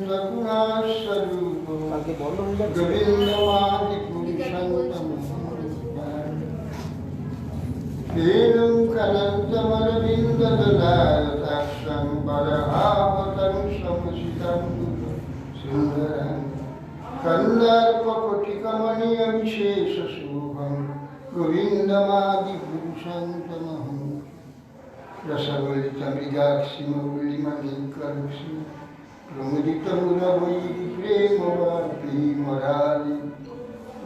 সগুণস্বরূপ গোবিন্দমাদি পুরুষান্তম বেণুং কলঞ্চমরবিন্দদলায়তাক্ষং বরহাবতং সমসিতং সুন্দরং কন্দর্পকটিকমণীয়বিশেষশোভং গোবিন্দমাদি পুরুষান্তমহং রসগোলিতমৃগাক্ষিমৌলিমণিকলুষি প্রমুদিতমুরবৈরি প্রেমবাপি morally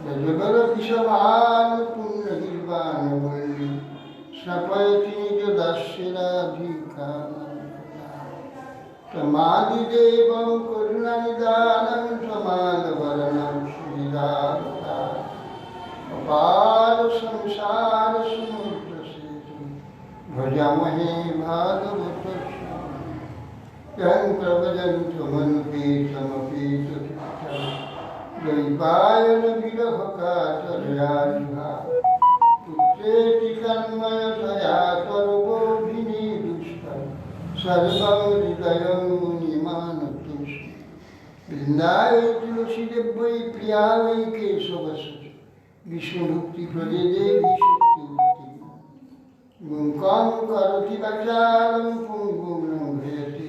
যজবর বিষবান পুণ্যনির্বাণবল্লী স্নপয়তি নিজ দাস্যরাধিকাম তমাদিদেবং করুণানিদানং তমালবরণং শ্রীরাধা অপার সংসার সমুদ্র সেতু ভজামহে ভাগবত यं प्रवदन्तमनुपेतमपेततीर्थं द्वैपायन विरहकातरयाजिहा पुत्रेति तन्मयतया सर्वोऽभिनिदुष्टं सर्वं हृदयं मुनिमानतोऽस्मि वृन्दाय तुलसीदेव्यै प्रिया वै केशवस्य विष्णुभक्तिप्रदे देवी शक्तिवती मूकं करोति वाचालं पुङ्गुं लङ्घयति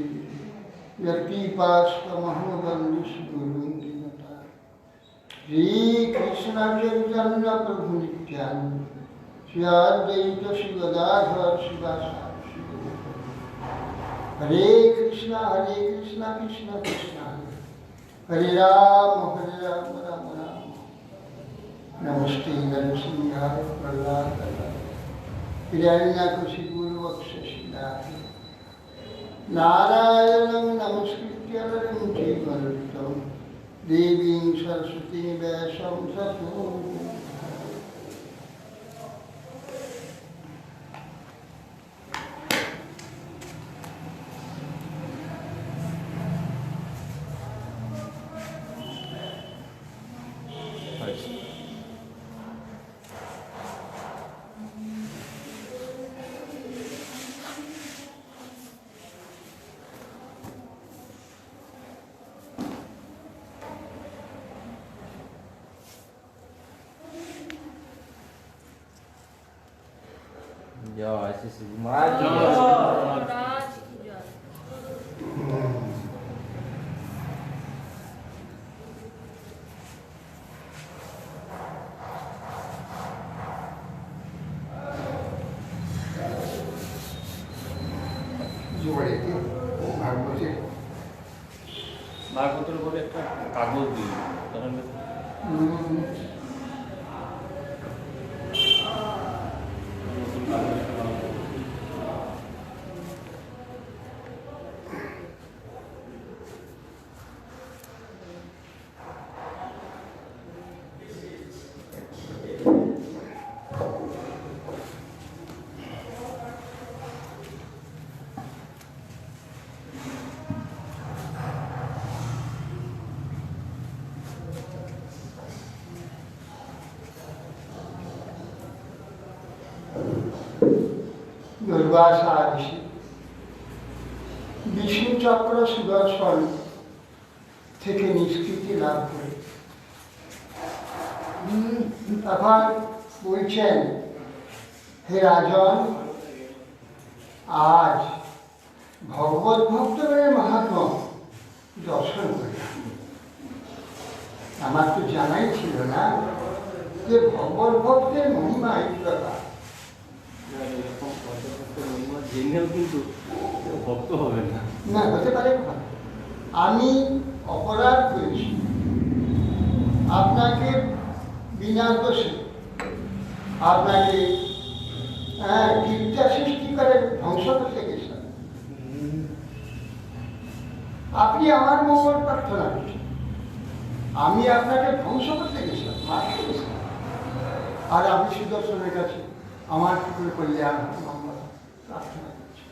यतिपास्तमहोदन्निष्कुरुन्दिनता श्रीकृष्ण चैतन्य प्रभु नित्यानन्द श्री अद्वैत श्रीगदाधर शिवासादि हरे कृष्ण कृष्ण कृष्ण हरे राम राम राम नमस्ते नरसिंहाय प्रह्लादाय हिरण्यकशिपुर्वक्षशिलाय नारायणं नमस्कृत्य नरं चैव नरोत्तमं देवीं सरस्वतीं व्यासं ततो Jai Sri Maju. ভাগবতের বলে একটা কাগজ দিই তাহলে দুর্বাসা ঋষি বিষ্ণু চক্র সুদর্শন থেকে নিষ্কৃতি লাভ করে তখন বলছেন, হে রাজন, আজ ভগবত ভক্তগণের মাহাত্ম্য দর্শন করে। আমার তো জানাই ছিল না যে ভগবত ভক্তের মহিমা এই প্রকার। জেনেও কিন্তু ভক্ত হবে না, না হতে পারে। আমি অপরাধ করেছি, আপনাকে বিনা দোষে আপনাকে বিদ্যা সৃষ্টি করে ধ্বংস করতে গেছেন। আপনি আমার মঙ্গল প্রার্থনা করছেন, আমি আপনাকে ধ্বংস করতে গেছিলাম, মারতে গেছিলাম। আর আপনি সুদর্শনের কাছে আমার কি করে কল্যাণ মঙ্গল প্রার্থনা করছেন।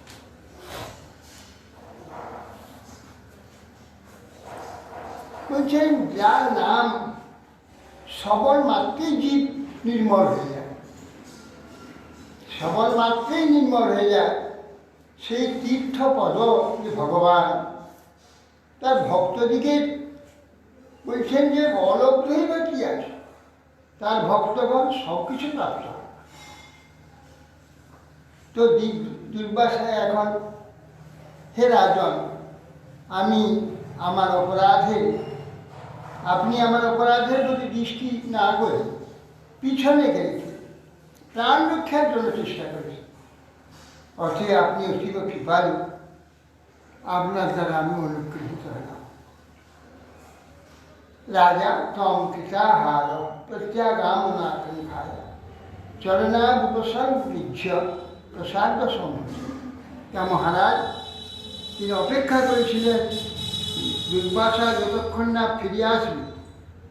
বলছেন, যার নাম সবল মাত্রেই জীব নির্মল হয়ে যায়, সবল মাত্রেই নির্মল হয়ে যায়, সেই তীর্থপদ যে ভগবান, তার ভক্তদিকে বলছেন যে অলব্ধই বা কি আছে, তার ভক্তগণ সব কিছু প্রাপ্ত হয়। তো দুর্বাসা এখন, হে রাজন, আমি আমার অপরাধে, আপনি আমার অপরাধের প্রতি দৃষ্টি না করে পিছনে গেছে প্রাণ রক্ষার জন্য চেষ্টা করেছেন। অথে আপনি অতীব কৃপালু, আপনার দ্বারা আমি অনুগৃহীত হলাম। রাজা তম কৃতাহার প্রত্যাগামনাথিখায় চরণাবুপসর্গৃহ্য প্রসাদ সম্মুখে। তা মহারাজ, তিনি অপেক্ষা করেছিলেন দুর্বাসা যতক্ষণ না ফিরে আসবে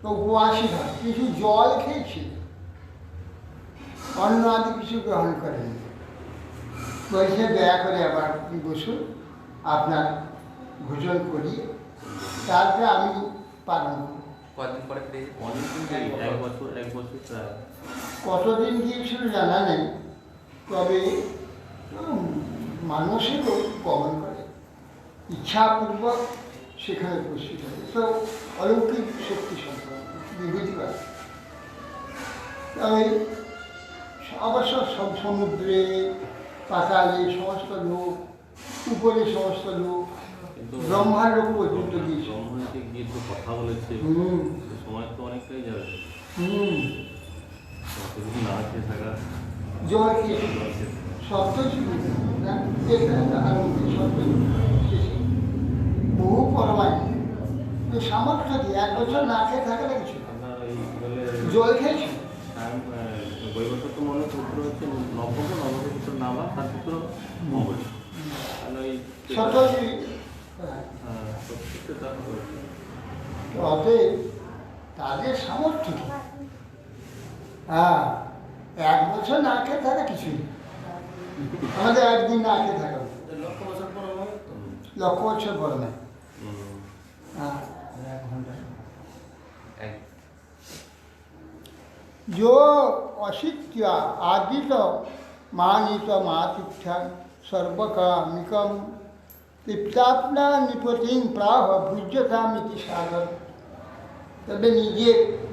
তো উপবাসী হয়, কিছু জল খেয়েছিলেন, অন্ন আদি কিছু গ্রহণ করেন। বলছে দয়া করে আবার বসুন, আপনার ভোজন করি, তারপরে আমি পালন করব। কদিন পরে ফিরে অনেকদিন দেরি, এক বছর প্রায়। কতদিন গিয়েছিল জানা নেই, তবে মানুষেরও গমন করে, ইচ্ছাপূর্বক সেখানে উপস্থিত হবে। তো অলৌকিক শক্তি সম্পন্ন বিভূতিবাদ। তবে অবশ্য সব সমুদ্রে, পাতালে সমস্ত লোক, উপরে সমস্ত লোক, কিন্তু ব্রহ্মার লোক পর্যন্ত গিয়েছে। ব্রহ্মাকে গিয়ে তো কথা বলেছে, সে সময় তো অনেকটাই যাবে। কতদিন না খেয়ে থাকা, জল খেয়েছে, সপ্তযুগ বহু পরমাণু সামর্থ্য দিয়ে 1 বছর না খেয়ে থাকে না কিছু, আপনার এই বলে জল খেয়েছে। বৈবস্বত মনে পুত্র হচ্ছে নবক, নবকের পুত্র নামা, তার পুত্র অম্বরী। আর ওই সপ্তযুগ অতএব তাদের সামর্থ্য কি? হ্যাঁ, 1 বছর না খেয়ে থাকা কিছুই না। আমাদের একদিন না খেয়ে থাকা, লক্ষ বছর পর হবে তো। লক্ষ বছর বড় নয়। হ্যাঁ, 1 ঘন্টা। जो अशित्य आदित मानित मातिथ्यं सर्वकामिकं तृप्तात्मा निपतिं प्राह भुज्यतामिति सागर। তবে নিজে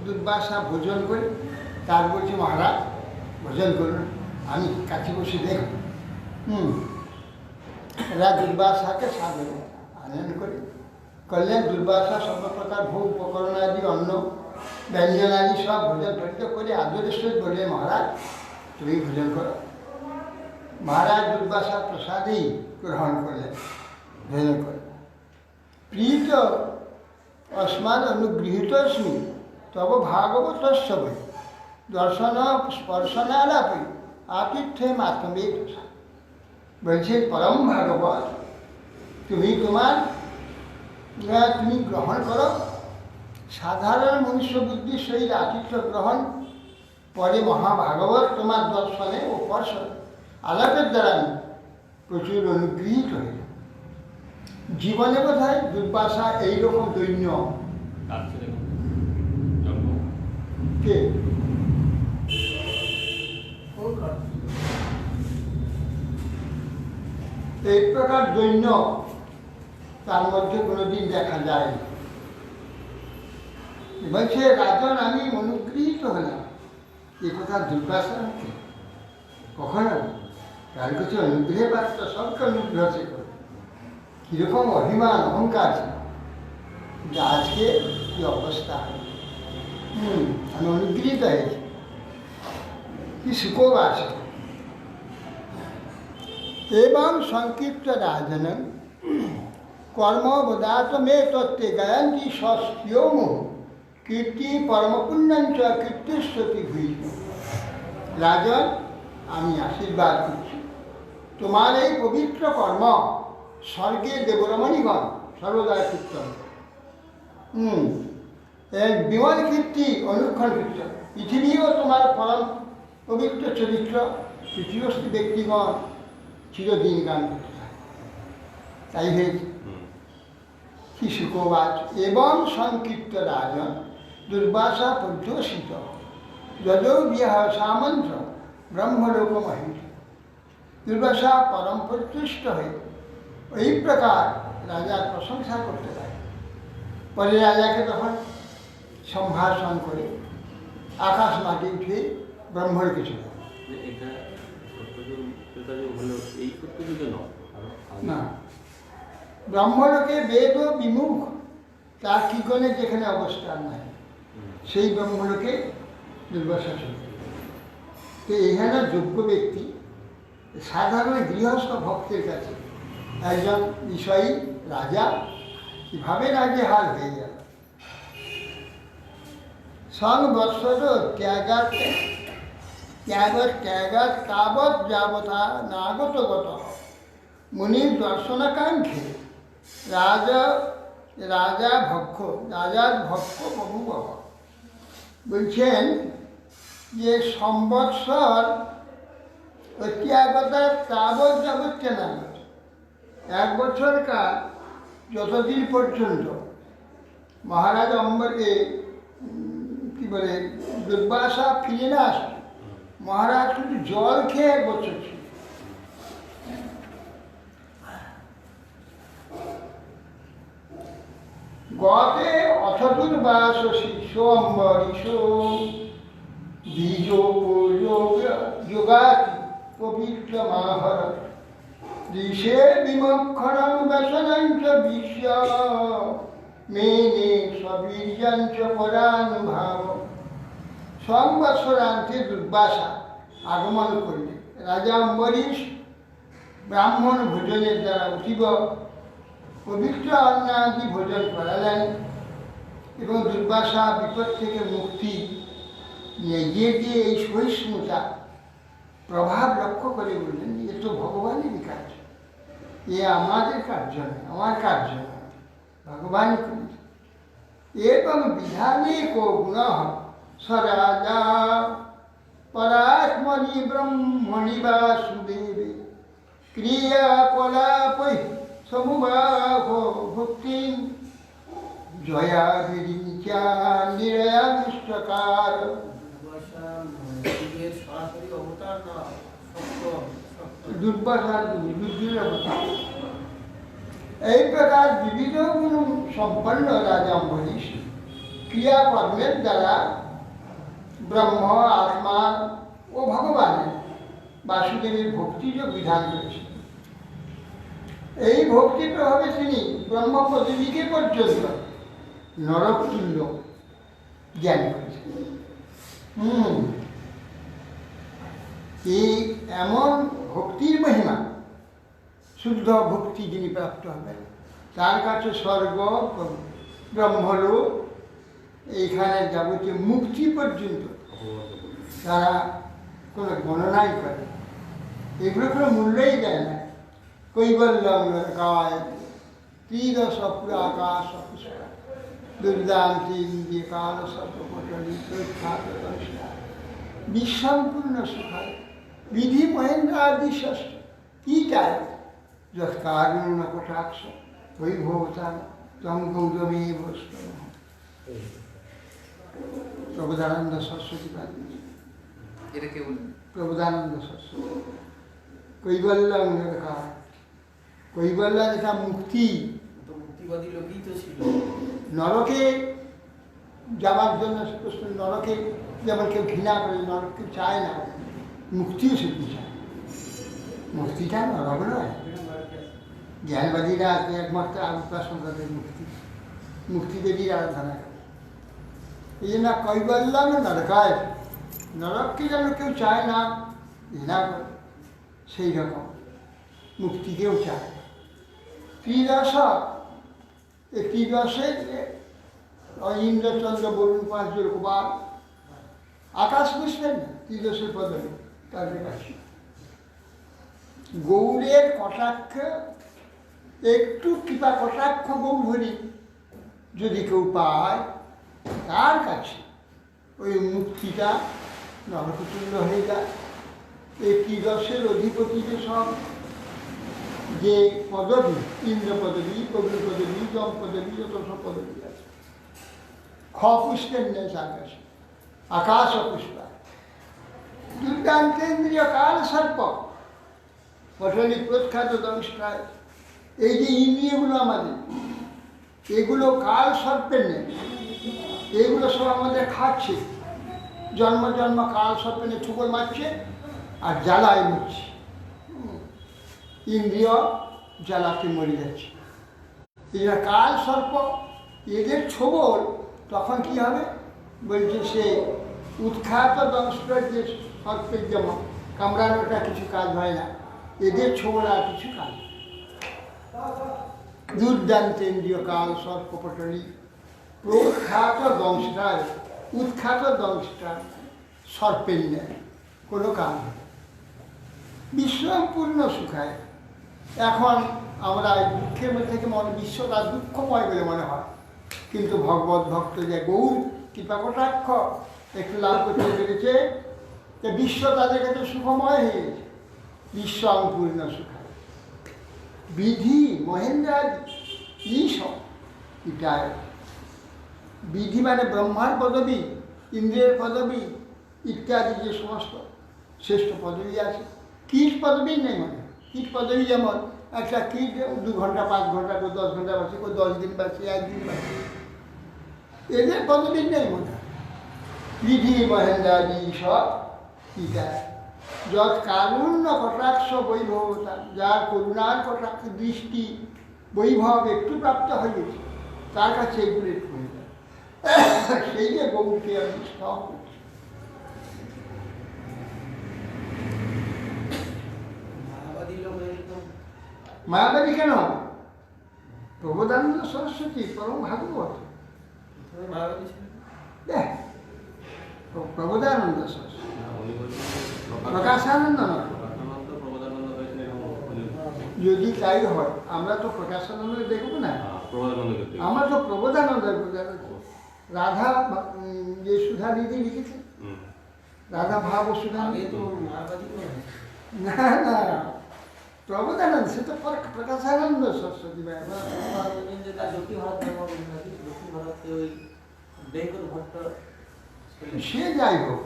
দুর্বাসা ভোজন করে তার বলছে, মহারাজ ভোজন করুন, আমি কাছে বসে দেখব। এরা দুর্বাসাকে সাধন আনয়ন করে করলেন। দুর্বাসা সর্বপ্রকার ভোগ উপকরণ আদি অন্ন ব্যঞ্জন আদি সব ভোজন ভরিত করে আদরের সহিত বললেন, মহারাজ তুমি ভোজন করো। মহারাজ দুর্বাসা প্রসাদেই গ্রহণ করলেন, ভোজন করে। প্রীত अस्मान् अनुगृहीतोऽस्मि तव भागवतस्य वै दर्शन स्पर्शनालापि आतिथ्ये मातमेव। বলছে পরম ভাগবত, তুমি গ্রহণ করো। সাধারণ মনুষ্য বুদ্ধির সহিত আতিথ্য গ্রহণ, পরে মহাভাগবত তোমার দর্শনে ও স্পর্শনে আলাপের দ্বারা আমি প্রচুর অনুগৃহীত হই। জীবনে বোধ হয় দুর্বাসা এইরকম দৈন্য কে এই প্রকার দৈন্য তার মধ্যে কোনোদিন দেখা যায়। বলছে, রাজন আমি অনুগৃহীত হলাম, এ কথা দুর্বাসা মুখে কখনো তার কিছু অনুগ্রহে পাত্র, সবকে অনুগ্রহ সে করে। কীরকম অভিমান অহংকার ছিল, কিন্তু আজকে কি অবস্থা, আমি অনুগৃহীত হয়েছি, কি সুখও আছে। এবং সংক্ষিপ্ত রাজন কর্মবদাত মে তত্ত্বে গায়ন্তি স্বস্তিও মোহ কীর্তি পরমপুণ্যঞ্চ কীর্তিস্বতী ভূষ। রাজন, আমি আশীর্বাদ করছি, তোমার এই পবিত্র কর্ম স্বর্গে দেবরমণীগণ সর্বদা কীর্তন, বিমল কীর্তি অনুক্ষণ কীর্তন। পৃথিবীও তোমার পরম পবিত্র চরিত্র পৃথিবস্থ ব্যক্তিগণ চিরদিন গান করতে থাকে। তাই হয়েছে কি সুখবাচ। এবং সংকীর্ত রাজন দুর্বাসা পর্যসিত যদৌ বিহ সামন্ত্র ব্রহ্মলোক মহিত। দুর্বাসা পরম প্রতুষ্ট হয়ে এই প্রকার রাজার প্রশংসা করতে থাকে। পরে রাজাকে তখন সম্ভাষণ করে আকাশ মাটি উঠে ব্রহ্মলোকে চলে গেল। যে এটা সত্যযুগ ত্রেতাযুগ হলেও এই সত্যযুগে নয়, আরো আগে। না, ব্রহ্মলোকে বেদ ও বিমুখ তার কি করে যেখানে অবস্থান নাই, সেই ব্রহ্মলোকে দুর্বাসা চলে গেল। তো এখানে যোগ্য ব্যক্তি সাধারণ গৃহস্থ ভক্তের কাছে একজন বিষয়ী রাজা কিভাবে রাজে হার হয়ে গেল। সংবৎসর ত্যাগাত তাবৎ যাবতা নাগত গত মুনির দর্শনাকাঙ্ক্ষে রাজার ভক্ষ প্রভু বাবা বলছেন যে সংবৎসর ত্যাগতা তাবৎ যাবৎ কেন 1 বছর কাল যতদিন পর্যন্ত মহারাজ অম্বরকে কি বলে দুর্বাসা ফিরে না আসে, মহারাজ শুধু জল খেয়ে 1 বছর ছিল। গতে অথ দুর্বাসী সোম্বরীশ বীজ যোগাতি পবিত্র মাহর ঋষে বিমক্ষরং ব্যসনঞ্চ বিশ্ব মেনে সবীর্যঞ্চ পরানুভাব। সংবৎসরান্তে দুর্বাসা আগমন করলে রাজা অম্বরীশ ব্রাহ্মণ ভোজনের দ্বারা অতীব পবিত্র অন্নাদি ভোজন করালেন এবং দুর্বাসা বিপদ থেকে মুক্তি নিয়ে গিয়ে এই সহিষ্ণুতা প্রভাব লক্ষ্য করে বললেন, এ তো ভগবানেরই কাজ, এ আমাদের কার্য নয়, আমার কার্য নয়, ভগবান করেছে। এবং বিধানে কো গুণ সরাজা পরাত্মনি ব্রহ্মণি বাসুদেবে ক্রিয়াকলাপৈ সমুবাহ ভক্তি জয়া বিরিচা নিরয়ামিষ্টকার। দুর্বাসার বুদ্ধির অবতার। এই প্রকার বিবিধ গুণ সম্পন্ন রাজা অম্বরীশ ক্রিয়াকর্মের দ্বারা ব্রহ্ম, আত্মা ও ভগবানের বাসুদেবের ভক্তিযোগ বিধান করেছেন। এই ভক্তি প্রভাবে তিনি ব্রহ্ম পদবীকে পর্যন্ত নরকতুল্য জ্ঞান করেছেন। এই এমন ভক্তির মহিমা, শুদ্ধ ভক্তি যিনি প্রাপ্ত হবেন তার কাছে স্বর্গ, ব্রহ্মলোক, এইখানে যাবতীয় মুক্তি পর্যন্ত তারা কোনো গণনাই করে, এগুলো কোনো মূল্যই দেয় না। কৈবল্যং নরকায় ত্রিদশ পুরাকাশ দুর্দান্তি ইন্দ্রিয় কাল সর্বপটলি প্রখ্যাত বিসম্পূর্ণ সুখায় বিধি মহেন্দ্রাদি ষষ্ঠ কি চায় যৎকারুণ্য কটাক্ষ বৈভবতাম তম গৌরমে বৈষ্ণব। প্রবোধানন্দ সরস্বতী পাদ, এটা কে বলবেন? প্রবোধানন্দ সরস্বতী। কৈবল্যং নরকায়, কৈবল্য যেটা মুক্তি, মুক্তিবাদী লোকই তো ছিল। নরকে যাওয়ার জন্য নরকে যেমন কেউ ঘৃণা করে, নরক কেউ চায় না, মুক্তিও সেটি চায়। মুক্তিটা নরক নয়, জ্ঞানবাদীরা আছে একমাত্র উপাসন করে মুক্তিদেবীর আরাধনা করে। এই জন্য কৈবল্যং নরকায়, নরককে যেন কেউ চায় না, ঘৃণা করে, সেই রকম মুক্তিকেও চায়। ত্রিদশ, এই ত্রিদশের ইন্দ্রচন্দ্র বরুণ 5 বার আকাশ বুঝবেন না, ত্রিদশের পদবী তাদের কাছে গৌরের কটাক্ষ, একটু কৃপা কটাক্ষ গৌরী যদি কেউ পায়, তার কাছে ওই মুক্তিটা নরকতুল্য হয়ে যায়। এই ত্রিদশের অধিপতি যে সব যে পদবী, ইন্দ্র পদবী, কবি পদবী, যম পদবী, যত সব পদবী আছে, খ পুষ্পের নেই আকাশে, আকাশ পুষ্পা দুর্দান্তেন্দ্রীয় কাল সর্প পঠনী প্রখ্যাত দংশায়। এই যে ইন্দ্রিয়গুলো আমাদের, এগুলো কাল সর্পের নেই, এগুলো সব আমাদের খাচ্ছে, জন্ম জন্ম কাল সর্পের ঠুকর মারছে আর জ্বালায় মরছে, ইন্দ্রিয় জ্বালাতে মরে যাচ্ছে। এরা কাল সর্প, এদের ছোবল তখন কি হবে বলছে, সে উৎখাত দংশটার যে সর্পের যেমন কামড়ানোটা কিছু কাজ হয় না, এদের ছোবল আর কিছু কাজ। দুর্দান্তেন্দ্রীয় কাল সর্পপটলী প্রখ্যাত দংশটার, উৎখাত দংশটার সর্পের নেয় কোনো কাজ নেই, বিশ্বপূর্ণ সুখায়। এখন আমরা দুঃখের মধ্যে থেকে মনে বিশ্বটা দুঃখময় বলে মনে হয়, কিন্তু ভগবত ভক্ত যে গৌর কৃপা কটাক্ষ একটু লাভ করতে পেরেছে, যে বিশ্ব তাদের কাছে সুখময় হয়ে গেছে, বিশ্বপূর্ণ সুখায়। বিধি মহেন্দ্রাদি এইসব এটাই বিধি মানে ব্রহ্মার পদবী, ইন্দ্রের পদবী ইত্যাদি যে সমস্ত শ্রেষ্ঠ পদবী আছে। কীট পদবী নেই, মানে কীট পদবী যেমন একটা কীট 2 ঘন্টা 5 ঘন্টা কেউ 10 ঘন্টা বাঁচে, কেউ 10 দিন বাঁচে, 1 দিন বাঁচে, এদের পদবী নেই মনে হয়। বিধি মহেন্দ্রাদি সব ইটাই যৎ কারুণ্য কটাক্ষ বৈভবতা, যার করুণার কটাক্ষ দৃষ্টি বৈভব একটু প্রাপ্ত হয়ে গেছে, তার কাছে এগুলো একটু হয়ে যায়। সেই যে গৌরকে আমি স্তব করছি। মায়াবাদী লোক একদম মায়াবাদী কেন? প্রবোধানন্দ সরস্বতী পরম ভাগবত, মায়াবাদী ছিল। দেখ প্রবোধানন্দ সরস্বতী, না, উনি বলছেন প্রকাশানন্দ নয়। প্রকাশানন্দ প্রবোধানন্দ হয়েছে এরকম উনি যদি তাই হয় আমরা তো প্রকাশানন্দ দেখবো না, প্রবোধানন্দ ক্ষেত্রে আমরা তো প্রবোধানন্দের পূজা করছি। রাধা যে সুধানিধি লিখেছে, রাধা ভাব ও সুধা, আগে তো মায়াবাদী তো হয়েছে। না না প্রবোধানন্দ সে তো প্রকাশানন্দ সরস্বতী ভাই। যে তার দক্ষিণ ভারত ধর্ম, দক্ষিণ ভারতে ওই বেঙ্গল ভট্ট সে যাই হোক,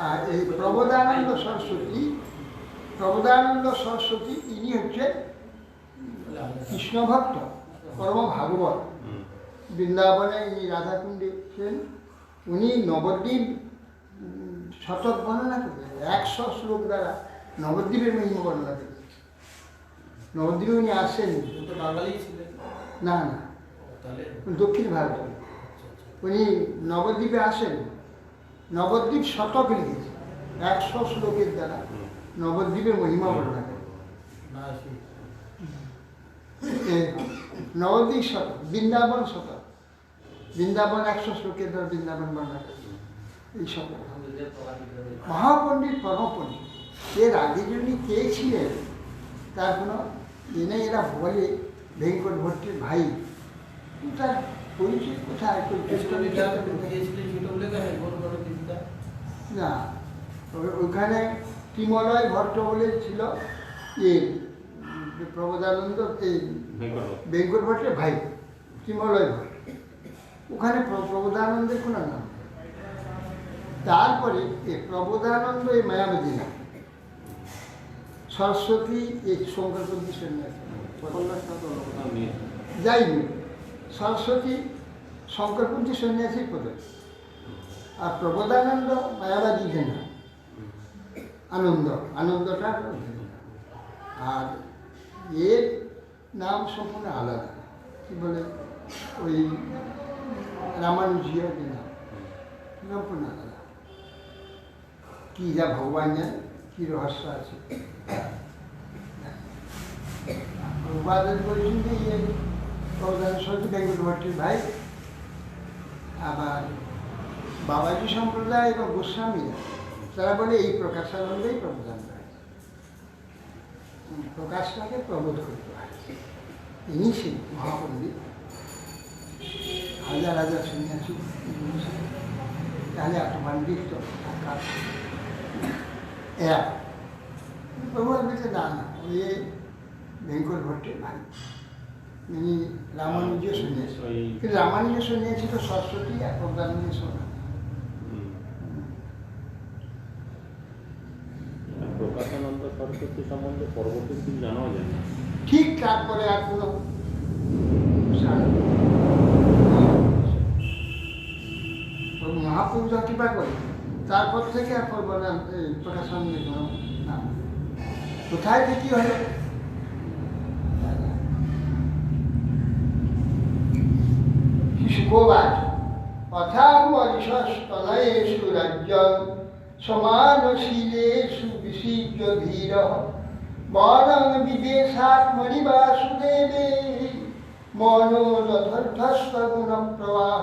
আর এই প্রবোধানন্দ সরস্বতী, প্রবোধানন্দ সরস্বতী ইনি হচ্ছেন কৃষ্ণ ভক্ত পরম ভাগবত। বৃন্দাবনে ইনি রাধাকুণ্ডে ছিলেন, উনি নবদ্বীপ শতক বর্ণনা করেছেন, 100 শ্লোক দ্বারা নবদ্বীপের মহিমা বর্ণনা করেছেন। নবদ্বীপে উনি আসেন তো বাঙালি ছিলেন। না না, তাহলে দক্ষিণ ভারত, উনি নবদ্বীপে আসেন, নবদ্বীপ শতক লিখেছে 100 শ্লোকের দ্বারা নবদ্বীপের মহিমা বর্ণনা করেন। না সেই নবদ্বীপ শতক, বৃন্দাবন শতক, বৃন্দাবন 100 শ্লোকের দ্বারা বৃন্দাবন বর্ণনা করেন। এই শতক মহাপণ্ডিত পরম পণ্ডিত। এর আগে যিনি কে ছিলেন তার কোনো এনে, এরা বলে ভেঙ্কট ভট্টের ভাই, তার পরিচয় কোথায়? গিয়েছিলেন ছোট বলে কেন বড় বড় বিদ্যা না, ওখানে ত্রিমলয় ভট্ট বলে ছিল, প্রবোধানন্দ বেঙ্গল ভট্টের ভাই ত্রিমলয় ভট্ট, ওখানে প্রবোধানন্দের কোনো নাম। তারপরে এই প্রবোধানন্দ এই মায়াবাদী নাম, সরস্বতী এই শঙ্করপন্থী সন্ন্যাসী, যাইনি সরস্বতী শঙ্করপন্থী সন্ন্যাসীর পদ্ধতি, আর প্রবোধানন্দ মায়াবাদী না, আনন্দ, আনন্দটা। আর এর নাম সম্পূর্ণ আলাদা, কি বলে ওই রামানুজীয় যে নাম সম্পূর্ণ আলাদা। কি যা ভগবান জানে কি রহস্য আছে। উপাদান বলছেন যে ইয়ে প্রবোধান সরস্বতী বেঙ্গল ভট্টের ভাই, আবার বাবাজি সম্প্রদায় এবং গোস্বামীরা তারা বলে এই প্রকাশানন্দেই প্রবোধান হয়, প্রকাশটাকে প্রবোধ করতে হয়। ইনি সেই মহাপণ্ডিত, হাজার হাজার সন্ন্যাসী, তাহলে এত পাণ্ডিত এক প্রভু বলছে না না, ওই ভেঙ্কট ভট্টের ভাই, ইনি রামানুজ সন্ন্যাসী, কিন্তু রামানুজ সন্ন্যাসী তো সরস্বতী আর প্রবোধানন্দ সন্ন্যাসী। প্রকাশানন্দ সরস্বতী সম্বন্ধে পরবর্তী কিছু জানাও যায় না। ঠিক তারপরে আর কোনো ছাড়া তো মহাপ্রভু যা কৃপা করে তারপর থেকে আর করব না এই প্রকাশন না কোথায় যে কি হলো শিশুকোবাচ অথামরিষস্তনয়েষু রাজ্যং সমানশীলেষু বিসিজ্য ধীরঃ বরং বিদেশাত্মনি বাসুদেবে মনোরথর্ধস্ব গুণপ্রবাহ।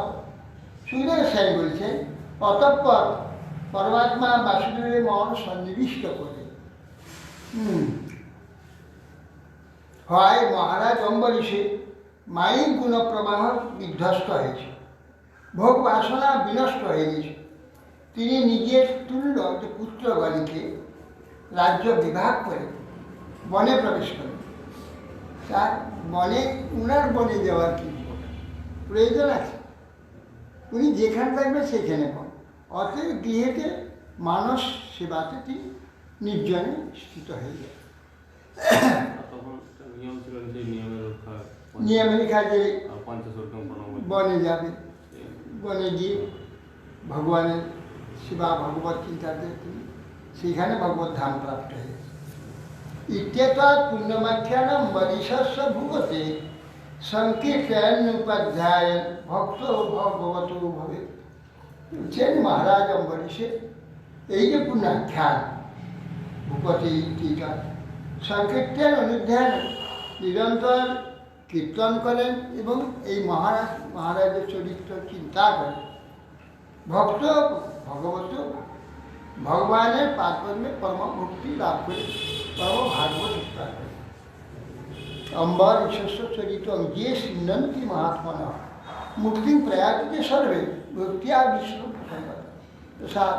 সুরেশ সাই বলছেন অতঃপর পরমাত্মা বাসুদেবের মন সন্নিবিষ্ট করে হয় মহারাজ অম্বরীশে মায়িক গুণপ্রবাহ বিধ্বস্ত হয়েছে, ভোগ বাসনা বিনষ্ট হয়ে গেছে। তিনি নিজের তুল্য পুত্রগণকে রাজ্য বিভাগ করে বনে প্রবেশ করেন। তার বনে উনার বনে যাওয়ার কি প্রয়োজন আছে? উনি যেখানে থাকবেন সেখানে পান। অতএব গৃহেতে মানস সেবাতে তিনি নির্জনে স্থিত হয়ে যায়। নিয়মে লেখা যে বনে যাবে, বনে গিয়ে ভগবানের সেবা ভগবত চিন্তাতে তিনি সেখানে ভগবত ধাম প্রাপ্ত হয়ে ইত্যেতৎ পুণ্যমাখ্যানম বরিশস্য ভুবতে সংকীর্তন উপাধ্যায় ভক্ত ভগবত ভবে। বলছেন মহারাজ অম্বরীশে এই যে পুণ্যাখ্যান ভূপতি টিকা সংকীর্তন অনুধ্যান নিরন্তর কীর্তন করেন এবং এই মহারাজের চরিত্র চিন্তা করেন। ভক্ত ভগবত ভগবানের পাদপদ্মে পরম ভক্তি লাভ করে পরম ভাগবত চিন্তা করেন। অম্বর ঈশ্বস্য চরিত যে সিন্ধন্তি মহাত্মনা মুক্তি প্রয়াতে সর্বে ভক্তিয়া বিষ্ণু প্রসাদ।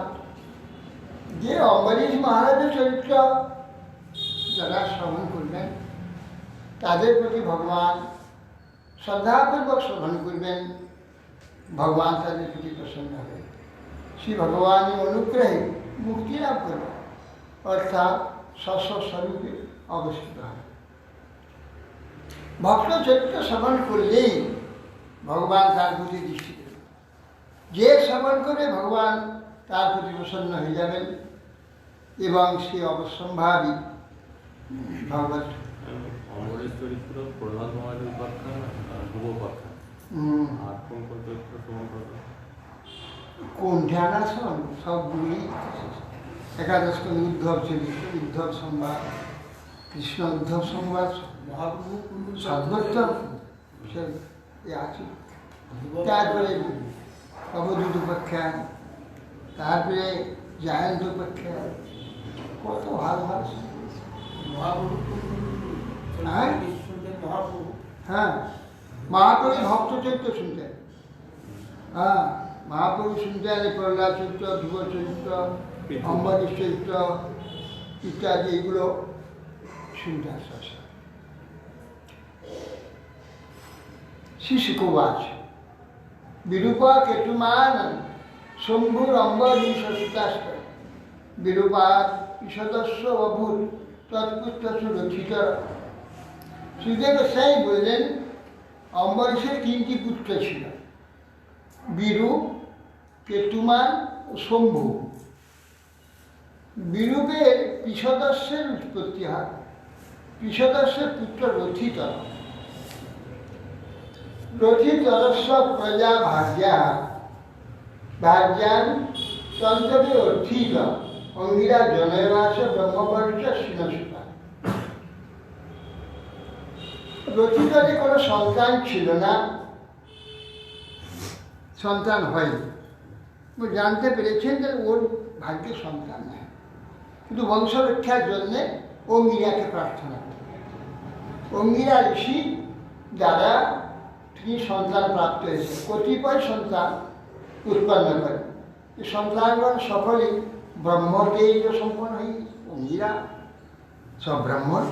যে অম্বরীশ মহারাজের চরিত্র যারা শ্রবণ করবেন তাদের প্রতি ভগবান শ্রদ্ধাপূর্বক শ্রবণ করবেন, ভগবান তাদের প্রতি প্রসন্ন হবে, শ্রী ভগবানের অনুগ্রহে মুক্তি লাভ করবে, অর্থাৎ স্বস্বরূপে অবস্থিত হবে। ভক্ত চরিত্র শ্রবণ করলেই ভগবান তার প্রতি দৃষ্টি দেবেন। যে শ্রবণ করে ভগবান তার প্রতি প্রসন্ন হয়ে যাবেন এবং সে অবশ্যম্ভাবী ভগবত অমরের চরিত্র প্রধান মহারাজের উপাখ্যান ধ্রুব উপাখ্যান আর কোন কোন চরিত্র শ্রবণ করবে? কোন ধ্যান আসন সবগুলি একাদশ উদ্ধব চরিত্র, উদ্ধব সংবাদ, কৃষ্ণ উদ্ধব সংবাদ, মহাপ্রভু সর্বোত্তম আছে। তারপরে অবধূত উপাখ্যান, তারপরে জয়ন্ত উপাখ্যান, কত ভালো ভালো হ্যাঁ মহাপ্রভু ভক্ত চরিত্র শুনতেন। হ্যাঁ মহাপ্রভু শুনতেন প্রহ্লাদ চরিত্র, ধ্রুব চরিত্র, অম্বরীশ চরিত্র ইত্যাদি এগুলো শুনতেন। শিশুকোবাচ বিরূপা কেতুমান শম্ভুর অম্বরীশ সুতাস্ত বিরূপাত ঈষদস্য অভূত তৎপুত্র সুরক্ষিত। সুদেব সাই বললেন অম্বরীশের তিনটি পুত্র ছিল, বিরূপ, কেতুমান ও শম্ভু। বিরূপের পিষদস্যের উৎপত্তি হয়। পিষদস্যের পুত্র রথিতর। রথিতরস্য প্রজা ভার্যা ভার্যান তন্ত্রে অর্থিত অঙ্গিরা জনয়বাস ব্রহ্মবর্ষ সিনসুতা। রথিতরে কোনো সন্তান ছিল না, সন্তান হয়নি। ও জানতে পেরেছেন যে ওর ভাগ্যে সন্তান নেই, কিন্তু বংশরক্ষার জন্যে অঙ্গিরাকে প্রার্থনা করেন। অঙ্গিরা ঋষি দ্বারা তিনি সন্তান প্রাপ্ত হয়েছে, কতিপয় সন্তান উৎপন্ন করেন। এই সন্তানগণ সকলেই ব্রহ্মতেজ সম্পন্ন হয়ে গেছে। অঙ্গিরা সব ব্রাহ্মণ।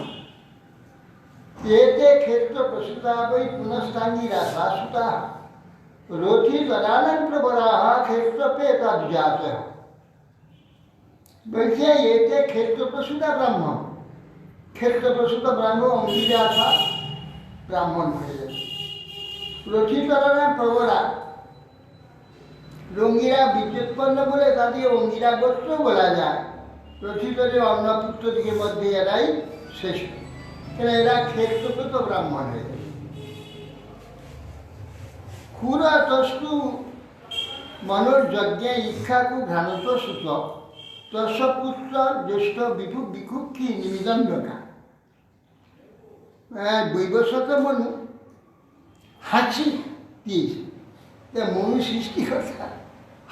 এতে ক্ষেত্র প্রসূতা বৈ পুনস্তাঙ্গিরা শাশুতা রথি তদানং প্রবরাহ ক্ষেত্রপে তজ্জাত। বলছে এতে ক্ষেত্র প্রসূতা ব্রাহ্মণ, ক্ষেত্র প্রসূত ব্রাহ্মণ অঙ্গিরা ব্রাহ্মণ হয়ে যাবে। প্রথিতরা প্রবরা রঙ্গিরা বিদ্যুৎপন্ন বলে তাদের অঙ্গিরা গোত্র বলা যায়। প্রথিতরে অন্নপুত্রদিকের মধ্যে এরাই শ্রেষ্ঠ, কেন এরা ক্ষেত্রগত ব্রাহ্মণ হয়ে গেছে। ক্ষুরা তস্তু মনোর্যজ্ঞে ইক্ষাকু ঘ্রাণত সুত তস্য পুত্র জ্যেষ্ঠ বিকুক্ষী নিমিদণ্ডকা। বৈবস্বত মনু হাঁচি দিয়েছে, মনু সৃষ্টিকর্তা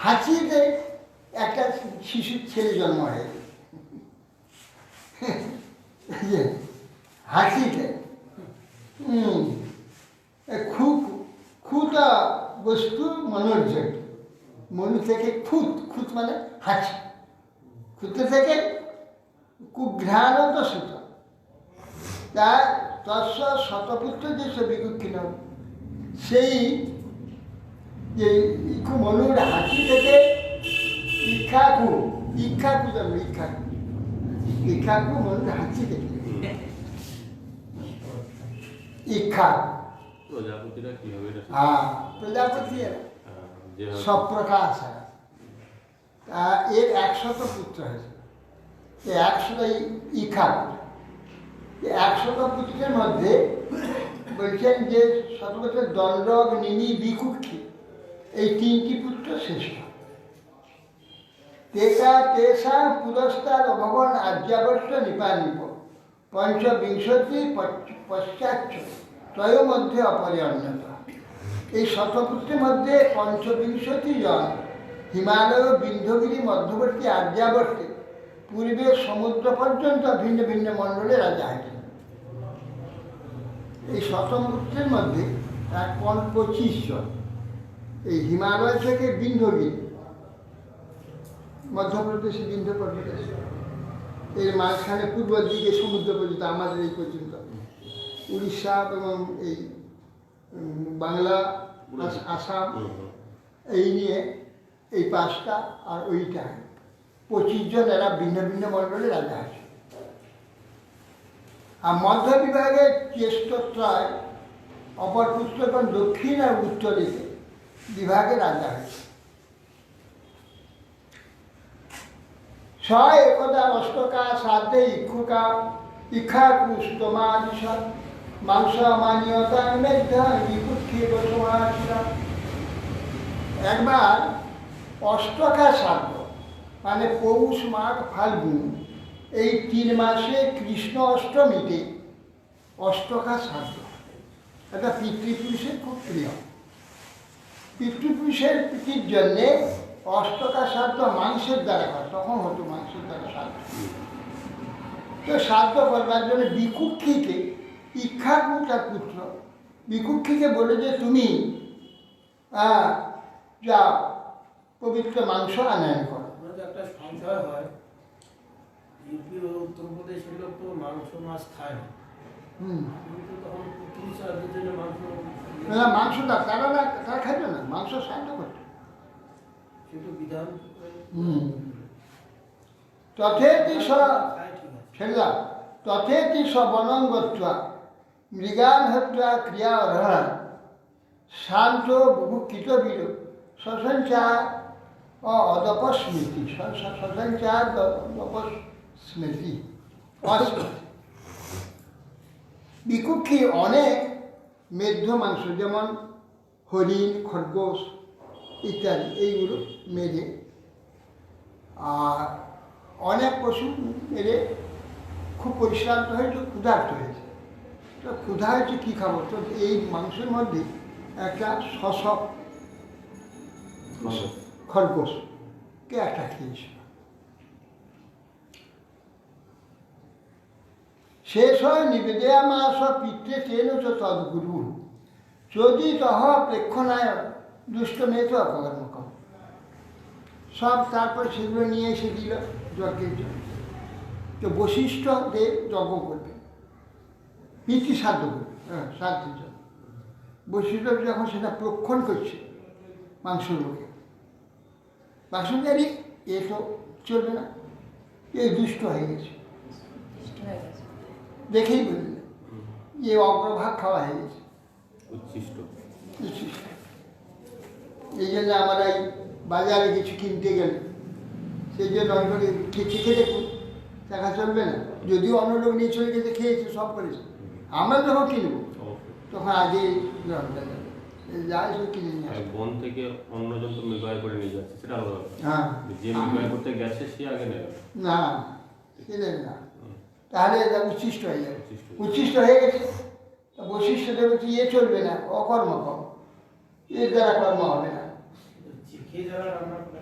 হাঁচিতে একটা শিশুর ছেলে জন্ম হয়েছে, হাঁচিতে খুঁত বস্তু মনোর্য, মনু থেকে খুঁত মানে হাঁচি, খুঁতে থেকে কুঘ্রাণত সুত তা তস্য শতপুত্র যে বিকুক্ষিণ, সেই যে মনুর হাঁচি থেকে ইক্ষাকু জন্ম, ইক্ষাকু মনুর হাঁচি থেকে ইক্ষা। প্রজাপতিরা কিভাবে হ্যাঁ, প্রজাপতি সব প্রকাশ এর 100 পুত্র হয়েছে, 100 ইক্ষা। 100 পুত্রের মধ্যে বলছেন যে শতবছর দণ্ডক নিমি বিকুক্ষী এই 3টি পুত্র শ্রেষ্ঠ। তেষা পুরস্কার ভগবান আর্যাবর্ত নিপানিপ পঞ্চবিংশতি পশ্চাচ্চ ত্রয় মধ্যে অপরে অন্যত। এই শতপুত্রের মধ্যে 25 জন হিমালয় বিন্ধ্যগিরি মধ্যবর্তী আর্যাবর্তে পূর্বের সমুদ্র পর্যন্ত ভিন্ন ভিন্ন মণ্ডলে রাজা হয়েছেন। এই শতপুত্রের মধ্যে 25 জন এই হিমালয় থেকে বিন্ধ্যগিরি, মধ্যপ্রদেশে বিন্ধ্য প্রদেশ, এর মাঝখানে পূর্ব দিকে সমুদ্র পর্যন্ত, আমাদের এই পর্যন্ত উড়িষ্যা এবং এই বাংলা, আসাম, এই নিয়ে এই 5টা আর ওইটা 25 জন এরা ভিন্ন ভিন্ন মণ্ডলে রাজা আছে। আর মধ্য বিভাগে জ্যেষ্ঠত্রয় অপর পুত্র এবং দক্ষিণ আর উত্তর দিকে বিভাগে রাজা হয়েছে। একদা অষ্টকা সাধে ইক্ষুকা ইক্ষাকু স্তমাদিশ মাংস মানিয়তা মেধা বিকুক্ষী বসমাসা। একবার অষ্টকা শ্রাদ্ধ মানে পৌষ মাঘ ফাল্গুন এই 3 মাসে কৃষ্ণ অষ্টমীতে অষ্টকা শ্রাদ্ধ, এটা পিতৃপুরুষের খুব প্রিয়। পিতৃপুরুষের প্রীতির জন্যে অষ্টকা শ্রাদ্ধ মাংসের দ্বারা হয়, তখন হতো মাংসের দ্বারা শ্রাদ্ধ। তো শ্রাদ্ধ করবার জন্য বিকুক্ষীকে, ইক্ষাকু তার পুত্র, বিকুক্ষীকে বলে যে তুমি যা পবিত্র মাংস আনয়ন করো। একটা সংশয় হয়, ইউপি ও উত্তরপ্রদেশের লোক তো মাংস মাছ খায় না, কিন্তু তখন পুত্রী শ্রাদ্ধের জন্য মাংসটা তারা খাইবে না, মাংস শ্রাদ্ধ করতো। সেটা বিধান তথেতি বনং গত্বা মৃগান হত্যা ক্রিয়া অধরা শান্ত বুভুক্ষিত বীর সসঞ্চার অদপস্মৃতি, সসঞ্চার অদপস্মৃতি। বিকুক্ষী অনেক মেধ্য মাংস, যেমন হরিণ, খরগোশ ইত্যাদি, এইগুলো মেরে, আর অনেক পশু মেরে খুব পরিশ্রান্ত হয়েছে, ক্ষুধার্ত হয়েছে। তো ক্ষুধা হয়েছে কী খাবো, তো এই মাংসের মধ্যে একটা শশক খরগোশকে একটা খেয়েছিল। শেষ হয় নিবেদয়া মাস পিত্রে তেন চ তদ্গুরু যদি তহ প্রেক্ষণায় দুষ্ট মেয়ে তো অপকর্মকম। সব তারপর সেগুলো নিয়ে এসে দিল যজ্ঞের জন্য। তো বশিষ্ঠ দেব যজ্ঞ করবে, পিতৃ শ্রাদ্ধ করবে, শ্রাদ্ধের জন্য। বশিষ্ঠ যখন সেটা প্রক্ষণ করছে মাংস লোকে, বাসুদারি এ তো চলবে না, এ দুষ্ট হয়ে গেছে, দেখেই বুঝলেন যে অগ্রভাগ খাওয়া হয়ে গেছে। উচ্ছিষ্ট। এই জন্য আমরা এই বাজারে কিছু কিনতে গেলে সেই জন্য অনেক খেয়ে দেখুন, টাকা চলবে না। যদিও অন্য লোক নিয়ে চলে গেছে, খেয়েছে, সব করেছে, আমরা যখন কিনবো তখন আগে গ্রহণটা যাবে, যাই সব কিনে নিয়ে আসবে। বন থেকে অন্যজন তো মৃগয় করে নিয়ে যাচ্ছে, সেটা আলাদা ব্যাপার। হ্যাঁ, যে মৃগয় করতে গেছে সে আগে নেবে না কিনেন না, তাহলে এটা উচ্ছিষ্ট হয়ে যাবে। উচ্ছিষ্ট। উচ্ছিষ্ট হয়ে গেছে, তা বৈশিষ্ট্য দেবে ইয়ে চলবে না, অকর্ম কর্ম, এর দ্বারা কর্ম হবে না। চিখে যারা রান্না করে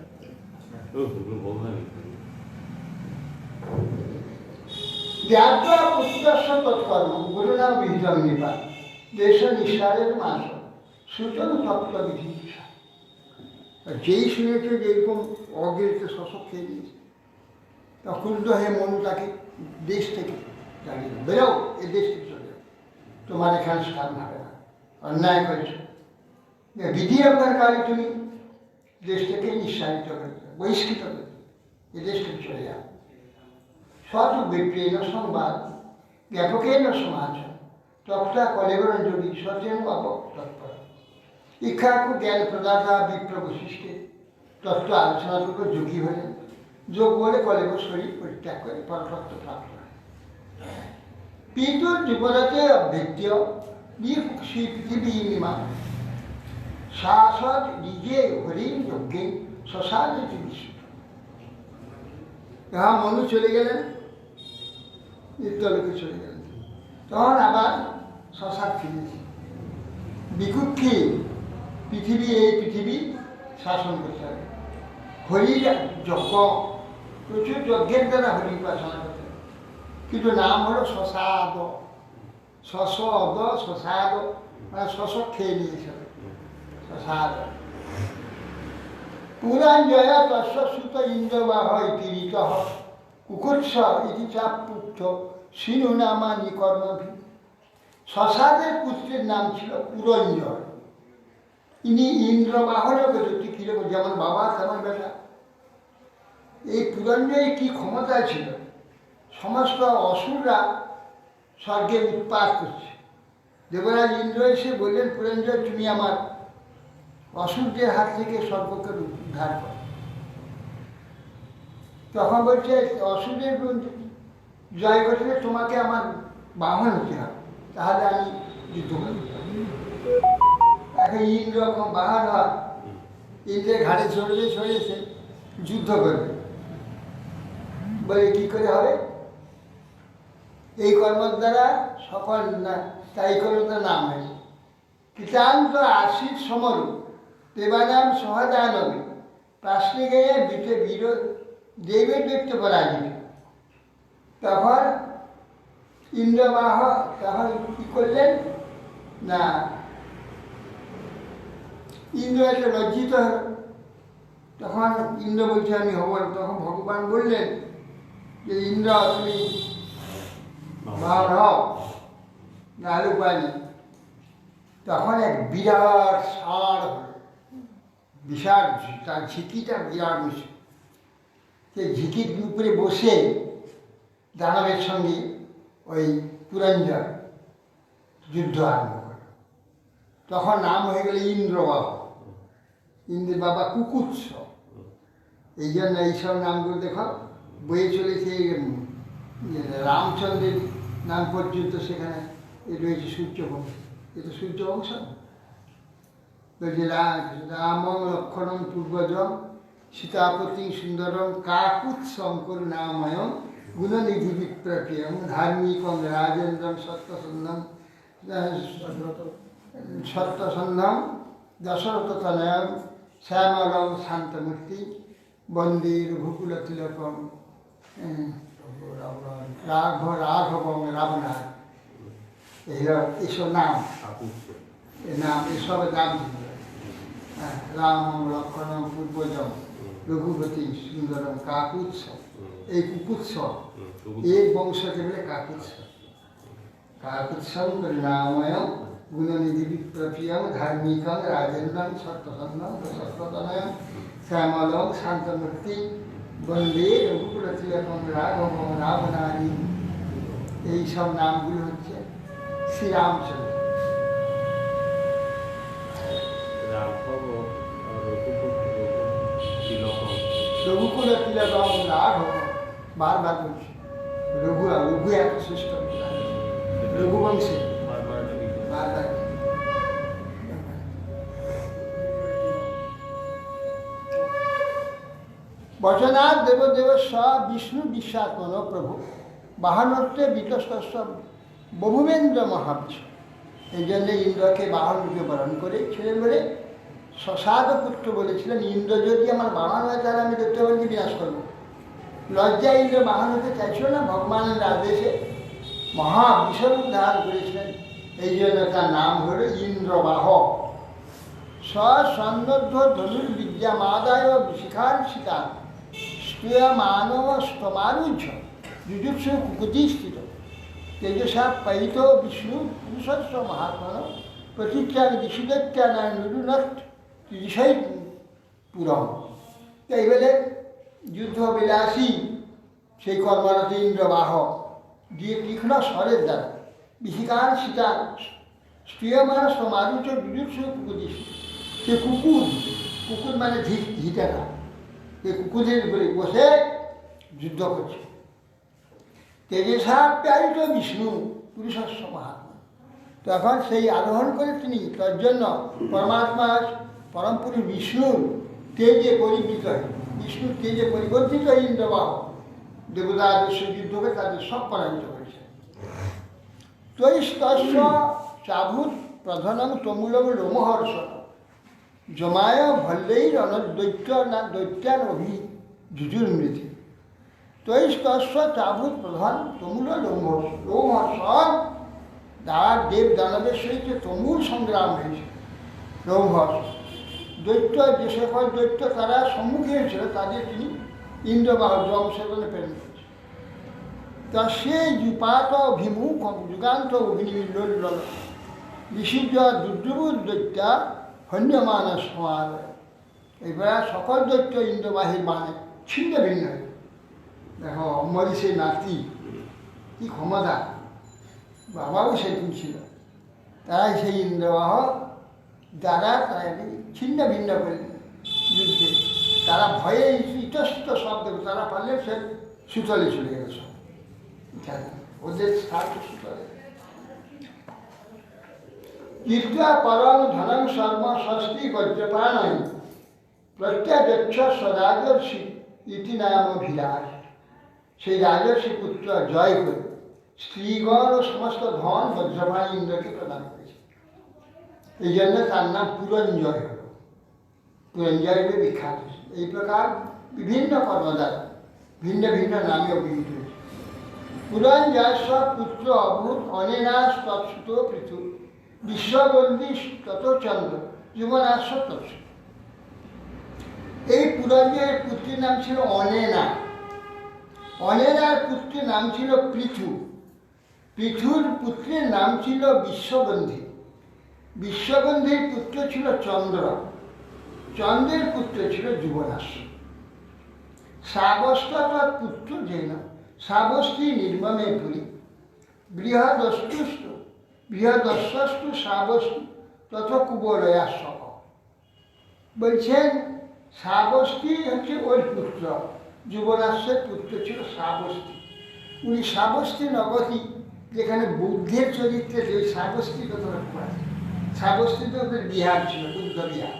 জ্ঞাত্রা প্রতিদর্শ তৎকর্ম গুরুণা বিহিতম নিপাত দেশ নিঃসারের মাস সুতরাং তত্ত্ববিধি। যেই শুনেছে যে এরকম অগৃহীত শশক খেয়ে দিয়েছে, তা ক্ষুব্ধ হয়ে মন তাকে দেশ থেকে জানিয়ে দিল, বেরো এ দেশ থেকে চলে যাও, তোমার এখানে স্থান হবে না, অন্যায় করেছ, বিধি অজ্ঞানকারী তুমি দেশ থেকে নিঃসারিত করেছ, বহিষ্কৃত করেছ, এ দেশ থেকে চলে যাও। সৎ বিপ্রেণ সংবাদ ব্যাপকেন সমাজ তক্তা কলেবরণ যোগী সচেন ব্যাপক তৎপর ইক্ষাকু জ্ঞান প্রদাতা বিপ্র বৈশিষ্ট্যে তত্ত্ব আলোচনা করতে যোগী হলেন। যোগ বলে কলেবর শরীর পরিত্যাগ করে পরতত্ত্ব প্রাপ্ত হয়। পিতুর জীবনতে অভেদ্য নিঃশ্রী পৃথিবী নিমা শাসক নিজে হরিণ যজ্ঞে শ্মশানে বিশ্ব। তখন মনু চলে গেলেন, নিত্যলোকে চলে গেলেন, তখন আবার শ্মশান ফিরেছে। বিকুক্ষী পৃথিবী, এই পৃথিবী শাসন করতে হবে। হরির যজ্ঞ, প্রচুর যজ্ঞের দ্বারা হরি উপাসনা করতে হবে। কিন্তু নাম হলো শশাদ, শশদ শশাদ, মানে শশক খেয়ে নিয়েছে শশাদ। পুরাঞ্জয় তস্য সুত ইন্দ্রবাহ ইতি ঋতঃ কুকুৎস ইতি চাপুত্র সিনু নামানি কর্মভি। শশাদের পুত্রের নাম ছিল পুরঞ্জয়। ইনি ইন্দ্রবাহনের প্রযুক্তি কিরকম, যেমন বাবা তেমন বেটা। এই পুরঞ্জয়ের কি ক্ষমতা ছিল, সমস্ত অসুররা স্বর্গে উৎপাত করছে। দেবরাজ ইন্দ্র এসে বললেন, পুরঞ্জয় তুমি আমার অসুরদের হাত থেকে স্বর্গকে উদ্ধার কর। তখন বলছে, অসুরের জয় করতে তোমাকে আমার বাহন হতে হবে, তাহলে আমি যুদ্ধ করব। এখন ইন্দ্র এখন বাহার হয়, ইন্দ্রের ঘাড়ে ছড়িয়েছে যুদ্ধ করবে। বলে কি করে হবে, এই কর্মের দ্বারা সকল না, তাই কর্মটার নাম হয়েছে কৃতান্ত আশির সমর দেবানাম সহদানবী প্রাশ্নে গিয়ে বিটে বিরোধ দেবের ব্যক্ত পরাজিত। তখন ইন্দ্রবাহ তখন কি করলেন না, ইন্দ্র একটা লজ্জিত হল। তখন ইন্দ্র বলছে আমি হব না। তখন ভগবান বললেন যে ইন্দ্র তুমি বাহন হও, নাহলে উপায় নেই। তখন এক বিরাট ষাঁড় হল, বিশাল, তার ঝিকিটা বিরাট মিশে, সেই ঝিকির উপরে বসে দানবের সঙ্গে ওই পুরঞ্জয় যুদ্ধ আরম্ভ করে। তখন নাম হয়ে গেল ইন্দ্রবাহ, ইন্দ্রের বাবা কুকুৎস। এই জন্য এইসব নামগুলো দেখো বয়ে চলেছে। রামচন্দ্রের নাম পর্যন্ত সেখানে রয়েছে সূর্যবংশ, এটা সূর্যবংশ। বলছে রাম লক্ষণম পূর্বজম সীতাপতি সুন্দরম কাকুৎসম করুণাময় গুণনিধি বিপ্রপ্রিয়ম ধার্মিকম রাজেন্দ্রম সত্যসন্ধম দশরথতনয়ম শ্যামলম শান্তমূর্তি বন্দে রঘুকুল তিলকম রাঘবম রাবণার। এইসব নাম, এসব নাম রাম লক্ষণম পূর্বজম রঘুপতি সুন্দরম কাকুৎস। এই কুকুৎস এই বংশকে বলে কাকুৎস। কাকুৎসম নাময় গুণনিধি বিপ্রপ্রিয়ম ধার্মিকম রাজেন্দ্রম সত্যসন্ধম দশরথতনয়ম শ্যামলম শান্তমূর্তি বন্দে রঘুকুল তিলকম রাঘবম রাবণারি। এইসব নামগুলো হচ্ছে শ্রীরামচন্দ্র। রঘুকুল তিলকম রাঘব, বারবার বলছি রঘু রঘু এত শ্রেষ্ঠ পিতা, রঘুবংশী বারবার একটা বিষয়। বারবার। বচনাথ দেবদেব স বিষ্ণু বিশ্বাত্মন প্রভু বাহনত্বে বিতস্তস্ব বহুবেন্দ্র মহাবিষ্ণু। এই জন্য ইন্দ্রকে বাহন রূপে বরণ করে ছেড়ে বলে শশাদ পুত্র বলেছিলেন, ইন্দ্র যদি আমার বাহন হয় তাহলে আমি দৈত্যবনকে বিনাশ করবো। লজ্জা ইন্দ্র বাহন হতে চাইছিল না, ভগবানের আদেশে মহাবিষ্ণু ধারণ করেছিলেন। এই জন্য তার নাম হল ইন্দ্রবাহ। সন্নদ্ধ ধনুর্বিদ্যা মাদায় শিখান স্তুয় মানব স্তমানুজ যুজুৎসু কুকুতিস্থিত তেজসা পৈত বিষ্ণু পুরুষস্ব মহাত্মন প্রতিজ্ঞান দিশুদত্যানায় নুরুনত ত্রিশৈ পুরম। তাই বলে যুদ্ধ বিলাসী সেই কর্মরত ইন্দ্রবাহ দিয়ে তীক্ষ্ণ স্বরের দ্বারা বিশিকান সীতান স্ত্রিয়মান সমারুচ যুজুৎসু কুকুতিস্থিত। সে কুকুর, কুকুর মানে হিটেরা, এই কুকুরের উপরে বসে যুদ্ধ করছে। তেজসা প্যারিত বিষ্ণু পুরুষস্ব মহাত্মা। তখন সেই আরোহণ করে তিনি, তার জন্য পরমাত্মা পরম পুরুষ বিষ্ণুর তেজে পরিবৃত, বিষ্ণুর তেজে পরিবর্তিত ইন্দ্রবাহ দেবতাদের সে যুদ্ধকে তাদের সব পরাজিত করেছে। তৈস্তস্য চাভূত প্রধানম তমূলম লোমহর্ষণ জমায় ভল্লেই রণদৈত্য না দৈত্যান অভি যুজুর্মৃতি। তৈস্তস্য চাভূত প্রধান তমূল লোমহর্ষণ। তার দেব দানবের সহিত তমূল সংগ্রাম হয়েছে, লোমহর্ষ। দৈত্য যে সকল দৈত্য তারা সম্মুখে হয়েছিল তাদের তিনি ইন্দ্রবাহ যমসেবনে প্রেরণ করেছেন। তা সে যুপাত অভিমুখ যুগান্ত অভিনিমিল বিশুদ্ধ দুর্দুর দৈত্যা হন্যমান সমার। এবার সকল দৈত্য ইন্দ্রবাহীর মানে ছিন্ন ভিন্ন। দেখো অম্বরীশের নাতি কি ক্ষমতা, বাবাও সেরকম ছিল। তাই সেই ইন্দ্রবাহ দ্বারা তাকে ছিন্ন ভিন্ন করে যুদ্ধে। তারা ভয়ে ইতস্ত সব দেব, তারা পারলে সে সুতলে চলে গেল সব, ওদের স্থান সুতলে। কীর্তা পরম ধনম শর্ম ষষ্ঠী বজ্রপাণাই প্রত্যাগচ্ছ স্বরাজর্ষি ইতি নাম অভিলাষ। সেই রাজর্ষি পুত্র জয় করে স্ত্রীগণ ও সমস্ত ধন বজ্রপাণ ইন্দ্রকে প্রদান করেছে। এই জন্য তার নাম পুরঞ্জয় হল, পুরঞ্জয় রূপে বিখ্যাত। এই প্রকার বিভিন্ন কর্ম দ্বারা ভিন্ন ভিন্ন নামে অভিহিত হয়েছে। পুরঞ্জয় পুত্র অভূত অনেনাশ তৎসুত পৃথু বিশ্ববন্দী তত চন্দ্র জীবনাশ্ব তৎসু। এই পুরঞ্জয়ের পুত্রের নাম ছিল অনেনা, অনেনার পুত্রের নাম ছিল পৃথু, পৃথুর পুত্রের নাম ছিল বিশ্ববন্ধী, বিশ্ববন্ধীর পুত্র ছিল চন্দ্র, চন্দ্রের পুত্র ছিল যুবনাশ। শ্রাবস্ত তার পুত্র জৈন, শ্রাবস্তি নির্মমে পুরী বৃহদস্বস্তু শ্রাবস্তু তথ কুবরয়াশ্বক। বলছেন শ্রাবস্তি হচ্ছে ওর পুত্র, যুবরাজের পুত্র ছিল শ্রাবস্তি। উনি শ্রাবস্তি নগরী, যেখানে বুদ্ধের চরিত্রে ওই শ্রাবস্তি কথাটা খুব আছে। শ্রাবস্তিতে ওদের বিহার ছিল, বুদ্ধ বিহার,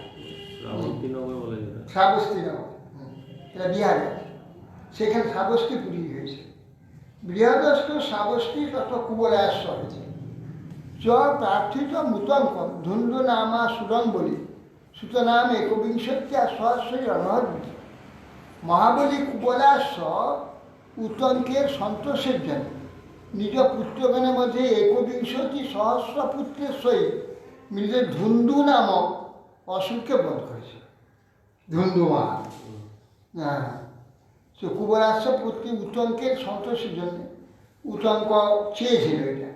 শ্রাবস্তি নগর, এটা বিহারে আছে। সেখানে শ্রাবস্তিপুরী হয়েছে। বৃহদস্ত শ্রাবস্তি তত কুবরায়াস্য হয়েছে। চ প্রার্থিত মুতঙ্ক ধুন্দ নামা সুরং বলি সুতনাম একবিংশত্যা সহস্রী অনহদ্য। মহাবলী কুবলাস্য উতঙ্কের সন্তোষের জন্য নিজ পুত্রগণের মধ্যে একবিংশতি সহস্র পুত্রের সহিত মিলে ধুন্দু নামক অসুরকে বধ করেছিল। ধুন্দু মা, হ্যাঁ, সে কুবরাস্য পুত্রী উতঙ্কের সন্তোষের জন্য, উতঙ্ক চেয়েছিল এটা,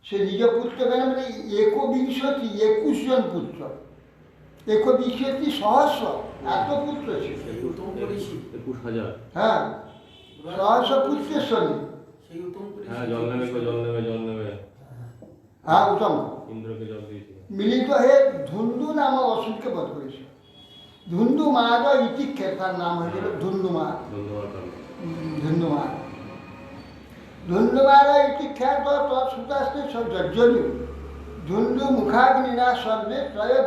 সে নিজ পুত্রগণের মধ্যে একবিংশতি 21 জন পুত্র, একবিংশতি সহস্র, এত পুত্র ছিল। 21,000। হ্যাঁ, সহস্র পুত্রের সঙ্গে। হ্যাঁ, জল নেবে। হ্যাঁ, উত্তম ইন্দ্রকে জল দিয়েছিল। মিলিত হয়ে ধুন্দু নামক অসুরকে বধ করেছিল। ধুন্দুমার ইতিক্ষে, তার নাম হয়েছিল ধুন্দুমার। ধুন্দুমার ধুন্দুমার ইতিখ্যাত তৎসুতাস্তে সজ্জনীয় ধুন্দু মুখাগ্নিনা সর্বে ত্রয়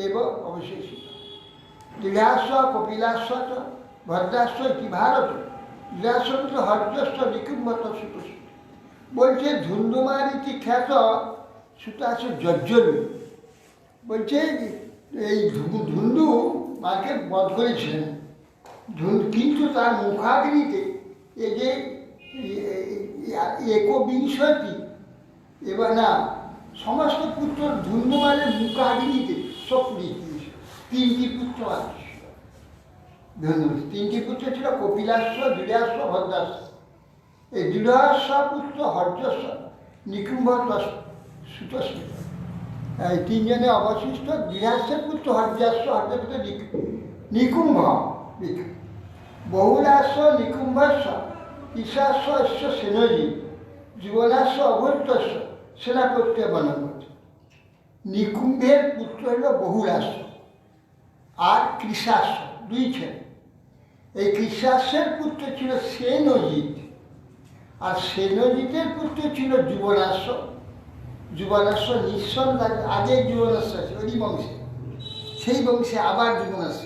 এব অবশেষিত। দৃঢ়াস্ব কপিলাস্ব চ ভদ্রাস্ব ইতি ভারত দৃঢ়াস্ব হর্যস্ব নিকুম্বত সুতোষ। বলছে ধুন্দুমার ইতিখ্যাত সুতাস্য যজ্জনীয়, বলছে এই ধুন্দু মাকে বধ করেছিলেন, কিন্তু তার মুখাগ্নিতে এই যে একবিংশতি এবার না সমস্ত পুত্র ধুন্দুমারের মুখাগ্নিতে সব পুড়িয়ে দিয়েছে। 3টি পুত্র আছে ধুন্দুমার, 3টি পুত্র ছিল কপিলাস্ব, দৃঢ়াস্ব, ভদ্রাস্ব। এই দৃঢ়াস্ব পুত্র হর্যস্ব নিকুম্ভ সুতস্ব, এই 3 জনে অবশিষ্ট। দৃঢ়াস্বের পুত্র হর্যাস্ব, হর্যপুত্র নিকুম্ভ, বহুলাস্ব নিকুম্ভস্ব ঈশাস্ব অশ্ব সেনজি জীবনাস্ব অভূতস্ব সেনাপত্য বনপত। নিকুম্ভের পুত্র হল বহুলাস্ব আর কৃষাস্ব, 2 ছেলে। এই কৃষাস্বের পুত্র ছিল সেনজিৎ, আর সেনজিতের পুত্র ছিল যুবনাস্ব। যুবনাস্ব নিঃসন্তান, আগে যুবনাস্ব আছে ওই বংশে, সেই বংশে আবার যুবনাস্ব।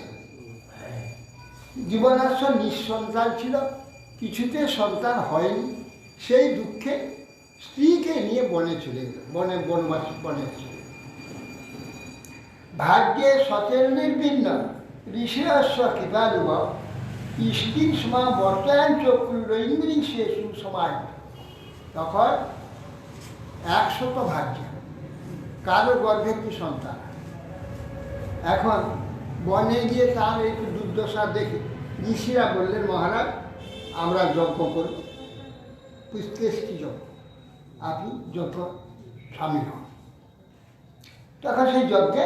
যুবনাস্ব নিঃসন্তান ছিল, কিছুতে সন্তান হয়নি। সেই দুঃখে স্ত্রীকে নিয়ে বনে চলে গেল, বনবাস বনে চলে গেল। ভাগ্যে সতের নির্বিন্ন ঋষিরস্ব কৃপালুভ ইষ্টিং সমা বর্তমান চক্রৈন্দ্রী শেষু সময়। তখন 100 ভাগ্য, কারো গর্ভে কি সন্তান। এখন বনে গিয়ে তার একটু দুর্দশা দেখে ঋষিরা বললেন, মহারাজ আমরা যজ্ঞ করব, পুষ্টেষ্টি যজ্ঞ, আপনি যজ্ঞ সামিল হন। তখন সেই যজ্ঞে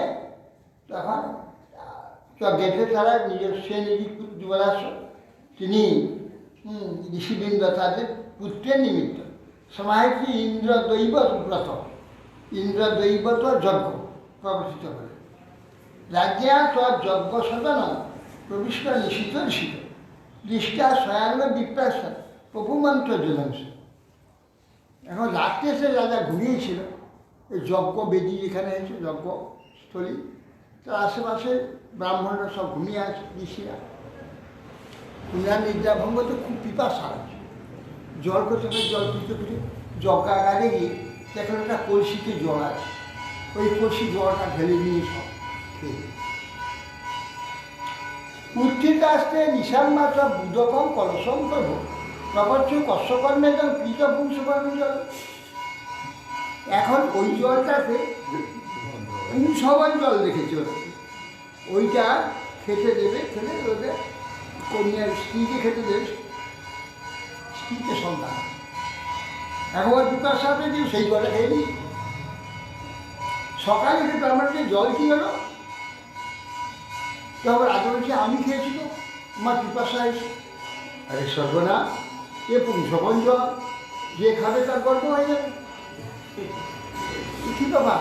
যজ্ঞেতে তারা নিজের সেনজিৎ যুবরাস্ব, তিনি ঋষিবৃন্দ তাদের পুত্রের নিমিত্ত সমাহিত ইন্দ্রদৈব ব্রত, ইন্দ্রদৈবত যজ্ঞ প্রবর্তিত করে। রাজ্যা তজ্ঞ সদন প্রবিষ্ট নিষিদ্ধ ঋষিত দৃষ্টা স্বয়াঙ্গ বিপ্রাসন প্রভুমন্ত্র জলংশ। এখন রাত্রে এসে রাজা ঘুরিয়েছিল এই যজ্ঞ বেদি যেখানে হয়েছে যজ্ঞস্থলী, তার আশেপাশে ব্রাহ্মণরা সব ঘুমিয়ে আছে, ঋষিরা। উনার নিদ্রাভঙ্গ তো খুব পিপাসা আছে, জল করতে জল খুঁজতে খুঁজে যজ্ঞাগারে গিয়ে দেখেন একটা কলসিতে জল আছে, ওই কলসি জলটা ঢেলে নিয়ে সব খেয়ে। উত্থিত আসতে নিশান মাত্রা বুধকম কলসম প্রভু প্রপঞ্চ কষ্টকর্মে যেন পীত পুংসকর্ম জল। এখন ওই জলটাতে পুংসবন জল দেখেছে ওরা, ওইটা খেতে দেবে, খেলে ওদের কন্যার স্ত্রীকে খেতে দেবে, স্ত্রীকে সন্তান। একবার দুটার সাথে যে সেই জলটা খেয়ে নিই। সকালে উঠে আমার যে জল কি হলো, তখন আগে বলছে আমি খেয়েছি তো, আমার পিপাসা এসে। আরে সর্বনা, এ পুংসকন জল, যে খাবে তার গর্ব হয়ে যাবে। কি বাবা,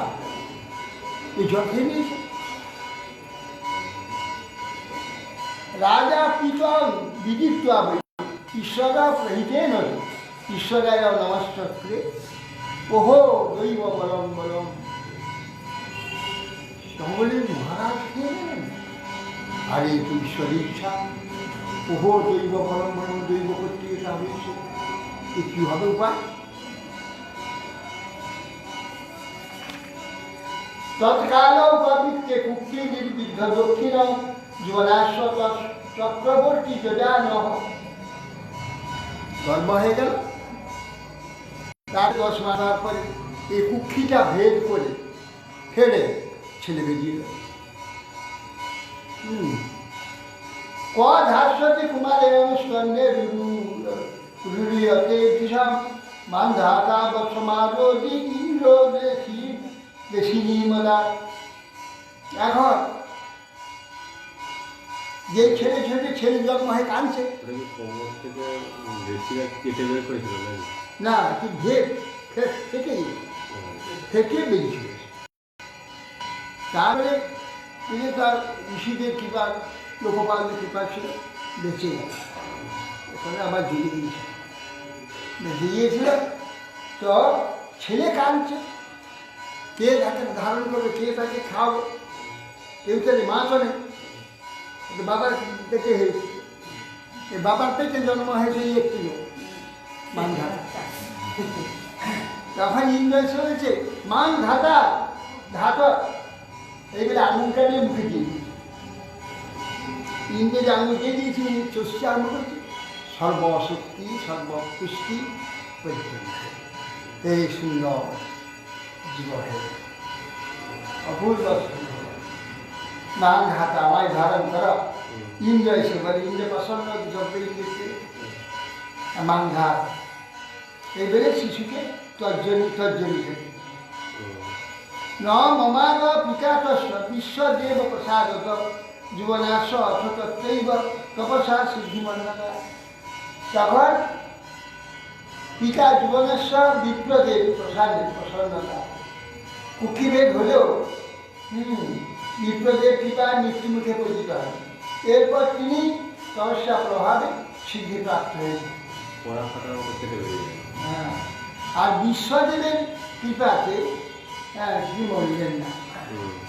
এই জল খেয়ে নিয়েছে। রাজা পিতম বিদিত্ব ঈশ্বরা প্রহিতে নয় ঈশ্বরায় নমস্তে ওহো দৈব বলম বলম। বললেন মহারাজ খেয়ে নেন, আরে তো ঈশ্বরের ইচ্ছা, ওহো দৈব বলম বলম, দৈব করতে এটা হয়েছে, এ কী হবে উপায়। তৎকাল পবিত্রে কুক্ষি নির্বিদ্ধ দক্ষিণ জীবনাশ্ব চক্রবর্তী যোজা নহ। জন্ম হয়ে গেল, তার 10 মাস পরে এই কুক্ষিটা ভেদ করে ফেলে ছেলে বেরিয়ে গেল। কধাস্যতি কুমার এবং স্তন্যে রুরিয়তে বিষম মান্ধাতা বৎসমারোদি ইন্দ্র দেশিনী মদা। এখন যে ছেলে জন্ম হয়ে কাঁদছে না, কি ভেদ ফেটে বেরিয়েছিল। তারপরে তিনি তার ঋষিদের কৃপা লোকপালদের কৃপা ছিল বেঁচে গেল, এখানে আবার জুড়ে দিয়েছে, বেঁচে গিয়েছিল। তো ছেলে কাঁদছে, কে তাকে ধারণ করবে, কে তাকে খাওয়াবে, কেউ তাদের মা চলে, বাবার পেটে হয়েছে, এই বাবার পেটে জন্ম হয়েছে এই একটি লোক মানধাতা। তখন ইন্দ্র এসে হয়েছে মান ধাতা ধাত, এইগুলো আঙুলটা নিয়ে মুখে দিয়ে দিয়েছে। ইন্দ্র যে আঙুল দিয়ে দিয়েছি চষছে আরম্ভ করছে, সর্বশক্তি সর্বপুষ্টি পরিপূর্ণ এই সুন্দর জীবন, অপূর্ব সুন্দর। মান ধাতা আমায় ধারণ করা, ইন্দ্র এসে বলে, ইন্দ্র প্রসন্ন যজ্ঞ ইন্দ্রকে মান ঘাত এইবারে শিশুকে তর্জনী থেকে ন মমার পিতাতস্ব বিশ্বদেব প্রসাদত জীবনাশ অথ তত্ত্বৈব তপসা সিদ্ধিমন্ডনা। তখন পিতা জীবনেশ্বর বিপ্রদেব প্রসাদের প্রসন্নতা কুক্ষিভেদ হলেও বিপ্রদেব কৃপা মৃত্যুমুখে পতিত হয়। এরপর তিনি তপস্যা প্রভাবে সিদ্ধি প্রাপ্ত হয়েছেন। হ্যাঁ, আর বিশ্বদেবের কৃপাতে তিনি মরলেন না,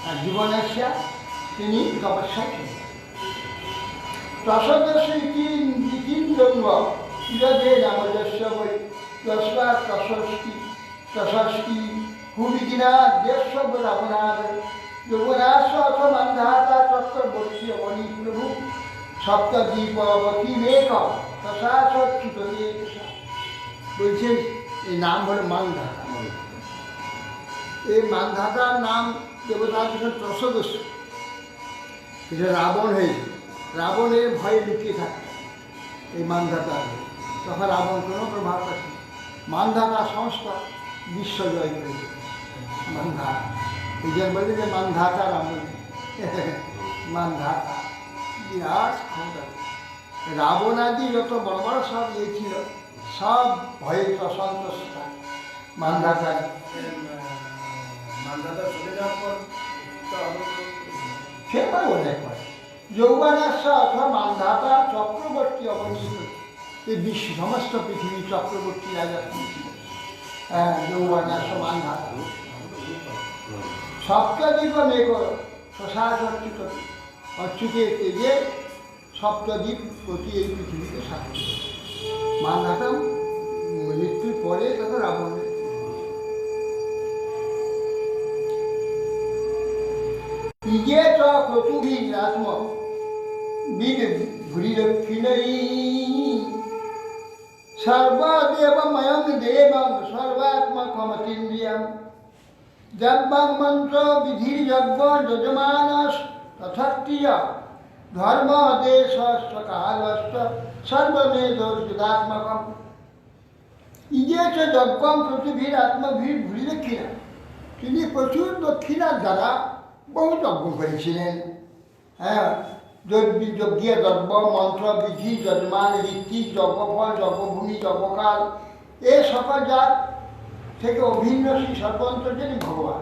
আর জীবনাশা তিনি তপস্যা ছিলেন। প্রসদস্বীন্দ্রঙ্গ চিরদে নামযস্য বৈ তস্মা তষষ্টি হুবিদিনা দেশ রাবণাদ যৌবনাশ অথ মান্ধাতা চক্রবর্তী অবনী প্রভু সপ্তদ্বীপবতী মেঘ তথাচ্যুত। বলছেন এই নাম হলো মানধাতা। এই মানধাতার নাম দেবতার যখন প্রসদস্য, এটা রাবণ হয়েছে, রাবণের ভয়ে লুকিয়ে থাকে এই মানধাতা, তখন রাবণ কোনো প্রভাব পাচ্ছে। মানধাতা সংস্থা বিশ্ব জয় করেছে মানধাতা, এই জন্য বলে যে মানধাতা রাবণ মানধাতা বিরাট ক্ষমতা। রাবণ আদি যত বড় বড় সব ইয়ে ছিল সব ভয়ে অসন্তুষ্ট মানধাতা। মানধাতা চলে যাওয়ার পর সেবার অনেক হয় যৌবনাশ্য অথবা মানধাতা চক্রবর্তী অবনীত, এই বিশ্ব সমস্ত পৃথিবী চক্রবর্তী রাজা ছিল। হ্যাঁ, যৌবনাশ্য মানধাতা সপ্তদ্বীপ মেঘ শশাস অচ্যুত, অচ্যুতের তেজে সপ্তদ্বীপ প্রতি এই পৃথিবীতে সাক্ষী। মানধাতা মৃত্যুর পরে তখন রাবণের ইয়ে চ ক্রতুভি আত্ম বিদ ভূরিদক্ষিণৈ সর্বদেবময়ং দেবং সর্বাত্মকমতীন্দ্রিয়ং যজ্ঞং মন্ত্র বিধির্যজ্ঞ যজমানস তথাত্রিয় ধর্ম দেশ কালস্ত সর্বমেধোর্যুদাত্মকম। ইয়ে চ যজ্ঞং পৃথিবীর আত্মভীর ভূরি দক্ষিণা, তিনি প্রচুর দক্ষিণার দ্বারা বহু যজ্ঞ করেছিলেন। হ্যাঁ, যজ্ঞীয় দ্রব্য মন্ত্র বিধি যজমান ঋত্বিক যজ্ঞফল যজ্ঞভূমি যজ্ঞকাল এ সকল যার থেকে অভিন্ন শ্রী সর্বন্তর্যামী ভগবান।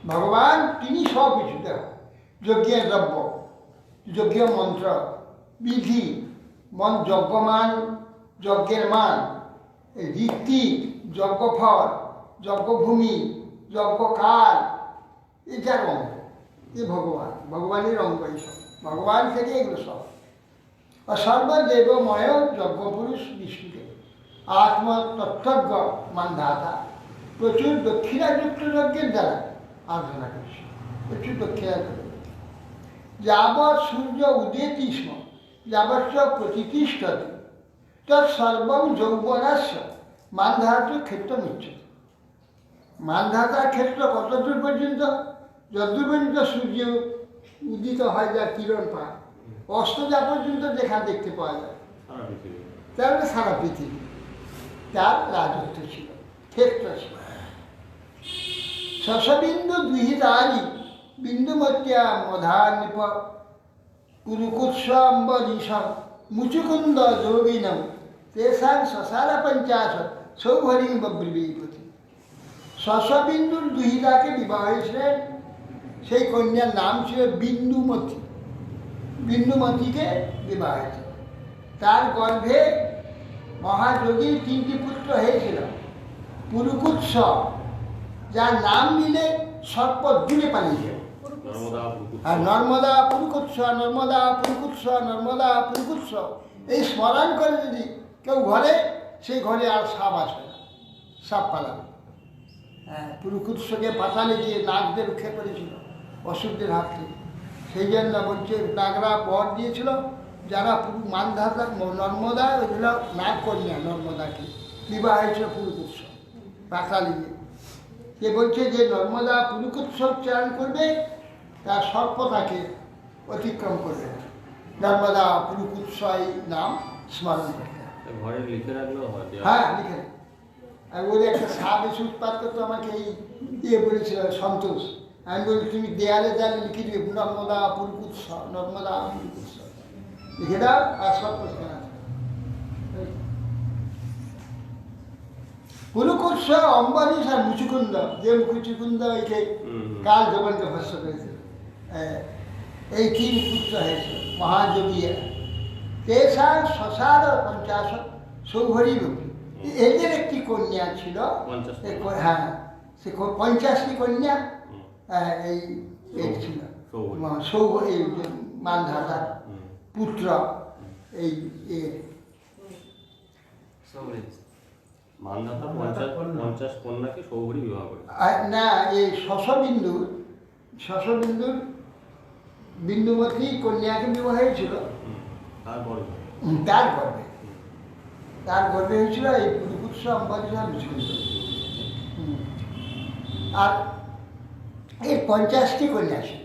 ভগবান তিনি সব কিছু দেখ, যজ্ঞীয় দ্রব্য যজ্ঞীয় মন্ত্র বিধি যজ্ঞমান যজ্ঞের মান ঋত্বিক যজ্ঞফল যজ্ঞভূমি যজ্ঞকাল, এই যার অঙ্গ, এ ভগবান, ভগবানের অঙ্গ এইসব, ভগবান থেকে এগুলো সব। আর সর্বদেবময় যজ্ঞপুরুষ বিষ্ণুকে আত্মতত্ত্বজ্ঞ মানধাতা প্রচুর দক্ষিণাযুক্ত যজ্ঞের দ্বারা আরাধনা করেছে, প্রচুর দক্ষিণা। যাবৎ সূর্য উদেতি স্ম যাবৎ প্রতিষ্ঠতি তৎসর্বং যৌবনাস্য মানধাতা ক্ষেত্র নিচ্ছে। মানধাতার ক্ষেত্র কতদূর পর্যন্ত? যতদূর পর্যন্ত সূর্য উদিত হয়, যা কিরণ পায়, অস্ত যা পর্যন্ত দেখা দেখতে পাওয়া যায়, তাহলে সারা পৃথিবী তার রাজত্ব ছিল, ক্ষেত্র ছিল। শশবিন্দু দুহিতারি বিন্দুমত্যা মধানিপ কুরুকুৎসম্বরীশম মুচুকুন্দ যোগিনম তেসাং শশার পঞ্চাশত সৌভরিং বব্রবীপতি। শশবিন্দুর দুহিতাকে বিবাহ হয়েছিলেন সেই কন্যার নাম ছিল বিন্দুমতি। বিন্দুমতিকে বিবাহ হয়েছে। তার গর্ভে মহাযোগীর 3টি পুত্র হয়েছিল। পুরুকুৎস, যার নাম নিলে সর্প দূরে পালিয়ে যায়। নর্মদা আর নর্মদা পুরুকুৎস, নর্মদা পুরুকুৎস, নর্মদা পুরুকুৎস, এই স্মরণ করে যদি কেউ ঘরে, সেই ঘরে আর সাপ আসবে না, সাপ পালাবে। হ্যাঁ, পুরুকুৎসকে পাতালে গিয়ে নাগদের রক্ষা করেছিল অসুরদের হাত থেকে। সেই জন্য বলছে নাগরা বর দিয়েছিল, যারা মানধাতা নর্মদা, ওইগুলো নাগ কন্যা নর্মদাকে বিবাহ হয়েছিল পুরুকুৎস পাতালে গিয়ে। সে বলছে যে নর্মদা পুরুকুৎস উচ্চারণ করবে, তার সর্প তাকে অতিক্রম করবে না। নর্মদা পুরুকুৎস এই নাম স্মরণ করবে। ঘরে লিখে রাখলেও হয়। হ্যাঁ, লিখে। আর ওর একটা সাপ এসে উৎপাত করতো, আমাকে এই বলেছিল সন্তোষ। আমি বলি তুমি দেয়ালে দেয়ালে লিখে দিবে নর্মদা পুরুকুৎস, নর্মদা পুরুকুৎস লিখে দাও, আর সব প্রশ্ন আছে। পুরুকুৎস, অম্বরীশ আর মুচুকুন্দ, যে মুচুকুন্দ একে কাল জগন্কে ভস্য করেছিল, এই 3 পুত্র হয়েছিল মহাযোগী। তেষা শশার 50 সৌভরী রূপী। এদের একটি কন্যা ছিল। হ্যাঁ, সে 50টি কন্যা এই ছিল মানধাতার পুত্র। এই মানধাতা 50 কন্যাকে সৌভরী বিবাহ করে। না, এই শশবিন্দুর বিন্দুমতী কন্যাকে বিবাহ হয়েছিল। তার গর্বে হয়েছিল এই পুরুকুৎস, অম্বরীশ আর মুচুকুন্দ। আর এই 50টি কন্যা ছিল।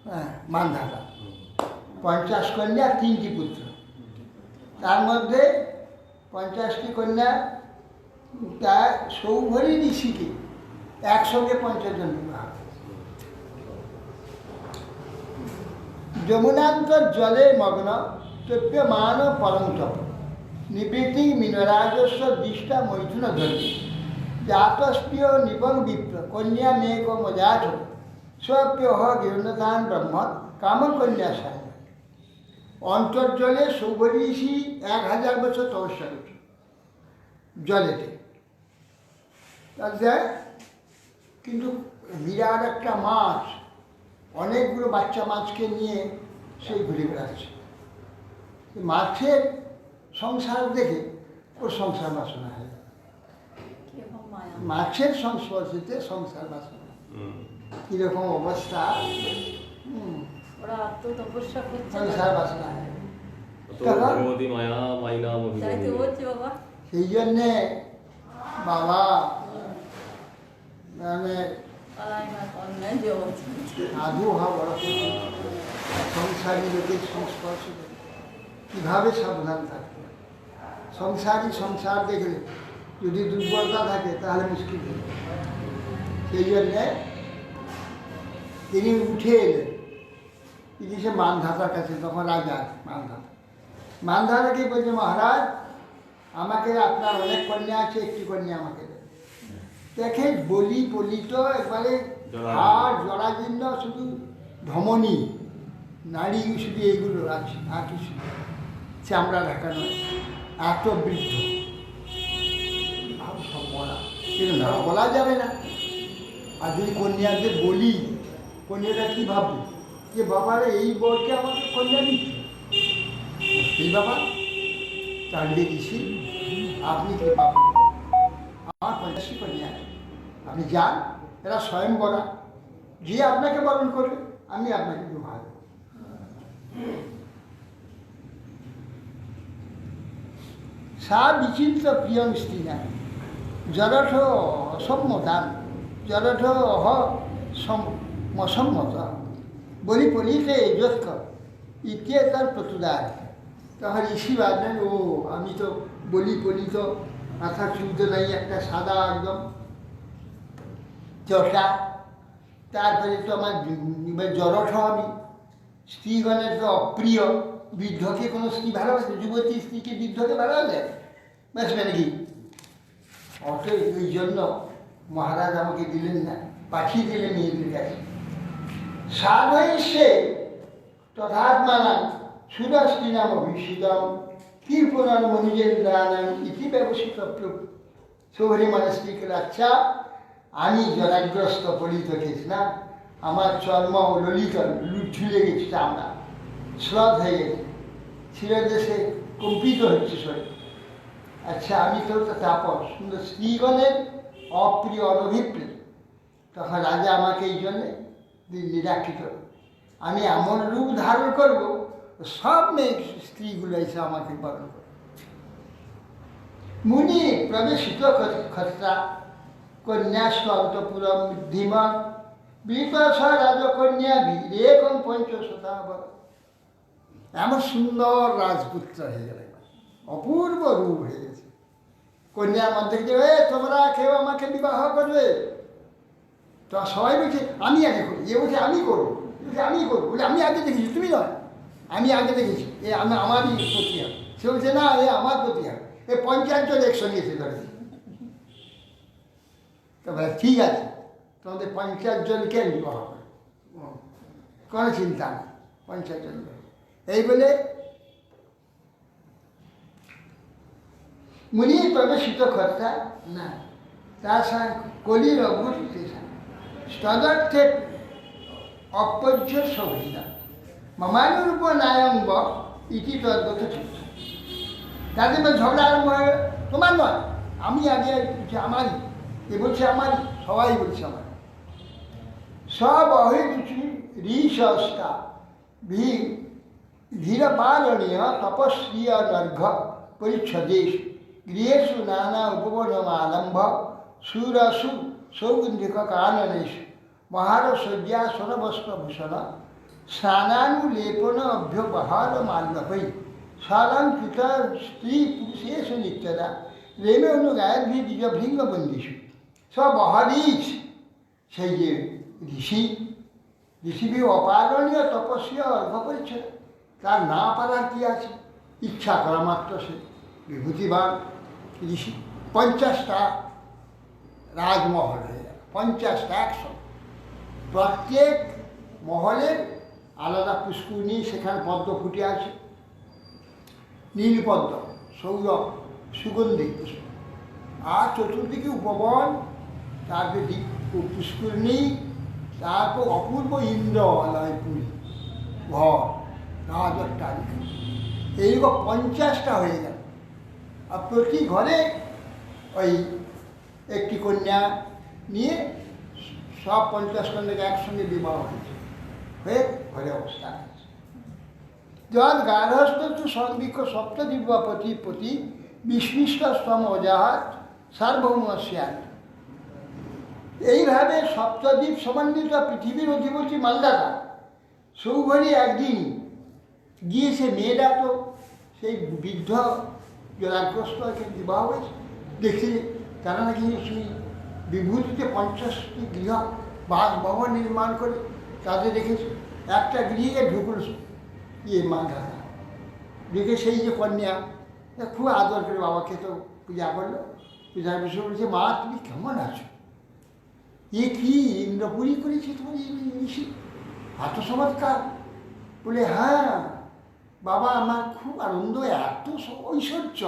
হ্যাঁ, মানধাতা 50 কন্যা, 3টি পুত্র। তার মধ্যে 50টি কন্যা, তার সৌভরী ঋষিকে একসঙ্গে 50 জন বিবাহ। যমুনান্তর জলে মগ্ন তপ্যমান পরম তপ নিবৃত্তি মিনরাজস্ব দৃষ্টা মৈথুন ধর্মী জাতস্প্রিয় নিপং বিপ্র কন্যা মেঘ মজাঠ স্বপ্যহ গীর্ণতান ব্রহ্ম কাম কন্যা সায়। অন্তর্জলে সৌভরী ঋষি 1000 বছর তপস্যা করছে জলেতে। কিন্তু বিরাট একটা মাছ, অনেকগুলো বাচ্চা মাছকে নিয়ে সেই ঘুরে বেড়াচ্ছে। মাছের সংসার দেখে ওর সংসার বাসনা হয়। মাছের সংস্পর্শিতে সংসার বাসনা কিরকম অবস্থা, সংসার বাসনা হয়। সেই জন্যে বাবা মানে সাধু হওয়া বড় কঠিন। সংসারী লোকের সংস্পর্শ কীভাবে সাবধান থাকবে। সংসার দেখলে যদি দুর্বলতা থাকে তাহলে মুশকিল হবে। সেই জন্যে তিনি উঠে এলেন, তিনি সে মানধাতার কাছে। তখন রাজা মানধাতাকে বলছে, মহারাজ আমাকে আপনার অনেক কন্যা আছে, একটি কন্যা আমাকে দেন। দেখে বলি পলিত একবারে হাড় জরাজীর্ণ, শুধু ধমনী নাড়ি শুধু এইগুলো আছে, আর কিছু চামড়া ঢাকা নয়, এত বৃদ্ধ। সব বলা কিন্তু না বলা যাবে না। আর যদি কন্যাদের বলি, কন্যাটা কী ভাববে যে বাবারা এই বরকে আমাকে কন্যা দিচ্ছে, এই বাবা চাঁদে ঋষি আপনি কি পাবেন, আমার 50টি কন্যা আছে, আপনি যান, এরা স্বয়ং বলা, যে আপনাকে বরণ করবে আমি আপনাকে বিবাহ দেব। সা বিচিত্র প্রিয়ং স্ত্রীনা জরঠ অসম্মতান জরঠ অসম্মত বলি পলিতে যৎক ইত্যেতার প্রতুদার। তখন ঋষি ভাবলেন, ও আমি তো বলি পলিত, মাথা চুলতে নাই, একটা সাদা একদম চটা, তারপরে তো আমার জরঠ, আমি স্ত্রীগণের তো অপ্রিয়। বৃদ্ধকে কোনো স্ত্রী ভালোবাসে, যুবতী স্ত্রীকে বৃদ্ধকে ভালোবাসে, বাসবে নাকি? অত এই জন্য মহারাজ আমাকে দিলেন না, পাঠিয়ে দিলেন মেয়েদের কাছে। সাধয়িষ্যে তথাত্মানাং সুরস্ত্রীনাম অভিষিতম কীর্পণমনুজেন্দ্রানাং ইতি ব্যবসিত সৌহরি মানুষটিকে আচ্ছা আমি জরাগ্রস্ত পড়িত কৃষ্ণা, আমার চর্ম ললিত ঝুলে গেছে, চামড়া শ্রদ্ধ হয়ে গেছে, শিরদেশে কম্পিত হচ্ছে শরীর। আচ্ছা আমি তো তাপস, কিন্তু স্ত্রীগণের অপ্রিয় অনভিপ্রিয়। তখন রাজা আমাকে এই জন্যে নিরাকৃত, আমি এমন রূপ ধারণ করব সব মেয়ে স্ত্রীগুলো এসে আমাকে বরণ করবে। মুনি প্রবেশিত খত্রা কন্যাস্ত অন্তপুরম ধীমান বিপাশ রাজকন্যা বিরেকম পঞ্চশতাবর। এমন সুন্দর রাজপুত্র হয়ে গেল, অপূর্ব রূপ হয়ে গেছে। কন্যার মধ্যে যে তোমরা কেউ আমাকে বিবাহ করবে, তো সবাই বলছে আমি আগে করি, এ বলছে আমি করবো, আমি করবো, বলে আমি আগে দেখেছি, তুমি নয়, আমি আগে দেখেছি, এ আমারই প্রতি হবে। সে বলছে না, এ আমার প্রতি হবে, এ পঞ্চাঞ্চল একসঙ্গে এসে ধরেছে। তো বলে ঠিক আছে, তোমাদের 50 জনকে বিবাহ করে, কোনো চিন্তা নেই, 50 জন। এই বলে মুনি প্রবেশিত কর্তা না, তার সঙ্গে কলির অভূতি তদর্থে অপর্য সৌহিতা মমানুরূপ নায়ম্ব ইতি তদ্গত চিন্তা। তাদের মধ্যে ঝগড়া আরম্ভ হয়ে, তোমার নয়, আমি আগে বলছি আমারই, এ বলছে আমারই, সবাই বলছে আমার। সব অহিরুচি ঋষস্তা ধীরপালনীয় তপস্বীয় দর্ঘ পরিচ্ছদেশ গৃহেষু নানা উপবনমালম্ভ সুরসু সৌগন্ধিক কাননেষু মহারসজ্জা সরবস্ত্রভূষণ স্নানানুলেপন অভ্যবহার মাল্যপৈ সালঙ্কৃত স্ত্রী পুরুষেষু নিত্যদা রেমে অনুগায়দ্ভি দ্বিজভৃঙ্গবন্দিষু। সব অহরিচ সেই যে ঋষিবি অপালনীয় তপস্যা অর্ঘ পরিচ্ছদ, তার না পারার কি আছে, ইচ্ছা করা মাত্র সে বিভূতিবান ঋষি। 50টা রাজমহল হয়ে গেল, 50টা 100। প্রত্যেক মহলের আলাদা পুষ্করিণী, সেখানে পদ্ম ফুটে আছে, নীলপদ্ম, সৌরভ, সুগন্ধি পুষ্প, আর চতুর্দিকে উপবন, তারপরে পুষ্করিণী, তারপর অপূর্ব ইন্দ্রলয় পুরী ঘর, রাজত্তালিকা, এইরকম 50টা হয়ে গেল। আর প্রতি ঘরে ওই একটি কন্যা নিয়ে সব 50 কন্যাকে একসঙ্গে বিবাহ হয়েছে, হয়ে ঘরে অবস্থান আছে। যদ গার্হস্থ সংবিক্ষ সপ্তদিব্যপতি প্রতি বিস্মিষ্টস্তম অজাহাত সার্বভৌমস্যাৎ। এইভাবে সপ্তদ্বীপ সমন্বিত পৃথিবীর অধিপতি মালদাতা সৌভরি একদিন গিয়ে সে মেয়েরা তো সেই বৃদ্ধ জলাগ্রস্ত বিবাহ হয়েছে, দেখছি তারা নাকি সেই বিভূতিতে 50টি গৃহ বাসভবন নির্মাণ করে তাদের দেখেছে। একটা গৃহে ঢুকল মালদাতা, দেখে সেই যে কন্যা খুব আদর করে বাবাকে তো পূজা করলো, পূজার বিষয় বলছে, মা তুমি কেমন আছো? এ কি ইন্দ্রপুরী করেছি তোমার ঋষি, এত চমৎকার? বলে হ্যাঁ বাবা, আমার খুব আনন্দ, এত ঐশ্বর্য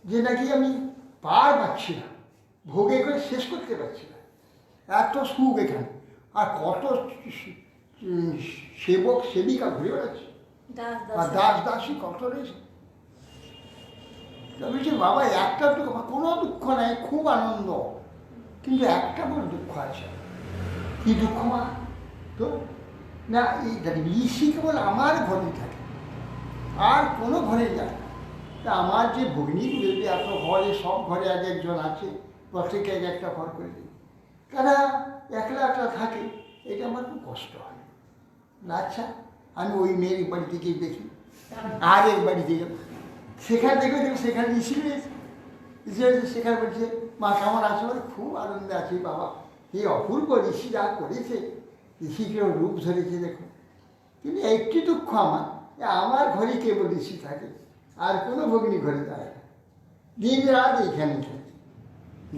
যে নাকি আমি পার পাচ্ছি না, ভোগে করে শেষ করতে পারছি না, এত সুখ এখানে, আর কত সেবক সেবিকা ঘুরে বেড়াচ্ছে, আর দাস দাসী কত রয়েছে। বলছি বাবা একটা তো কোনো দুঃখ নাই, খুব আনন্দ, কিন্তু একটা বড় দুঃখ আছে। কি দুঃখ মা? তো না, এই ঋষি কেবল আমার ঘরে থাকে, আর কোনো ঘরে যায় না। তা আমার যে ভগ্নীগুলো যে এত ঘরে, সব ঘরে এক একজন আছে, প্রত্যেকে এক একটা ঘর করে দিই, তারা একলা একলা থাকে, এটা আমার খুব কষ্ট হয়। আচ্ছা আমি ওই মেয়ের বাড়ি থেকেই দেখি, আর এক বাড়িতে গেল, সেখানে দেখবে সেখানে ঋষি রয়েছে, সেখানে বলছে মা কেমন আছে? বলে খুব আনন্দে আছি বাবা, এই অপূর্ব ঋষি যা করেছে, ঋষিকেও রূপ ধরেছে দেখো। কিন্তু একটি দুঃখ আমার ঘরে কেবল ঋষি থাকে, আর কোনো ভগ্নী ঘরে যায় না, দিন রাত এইখানে থাকে,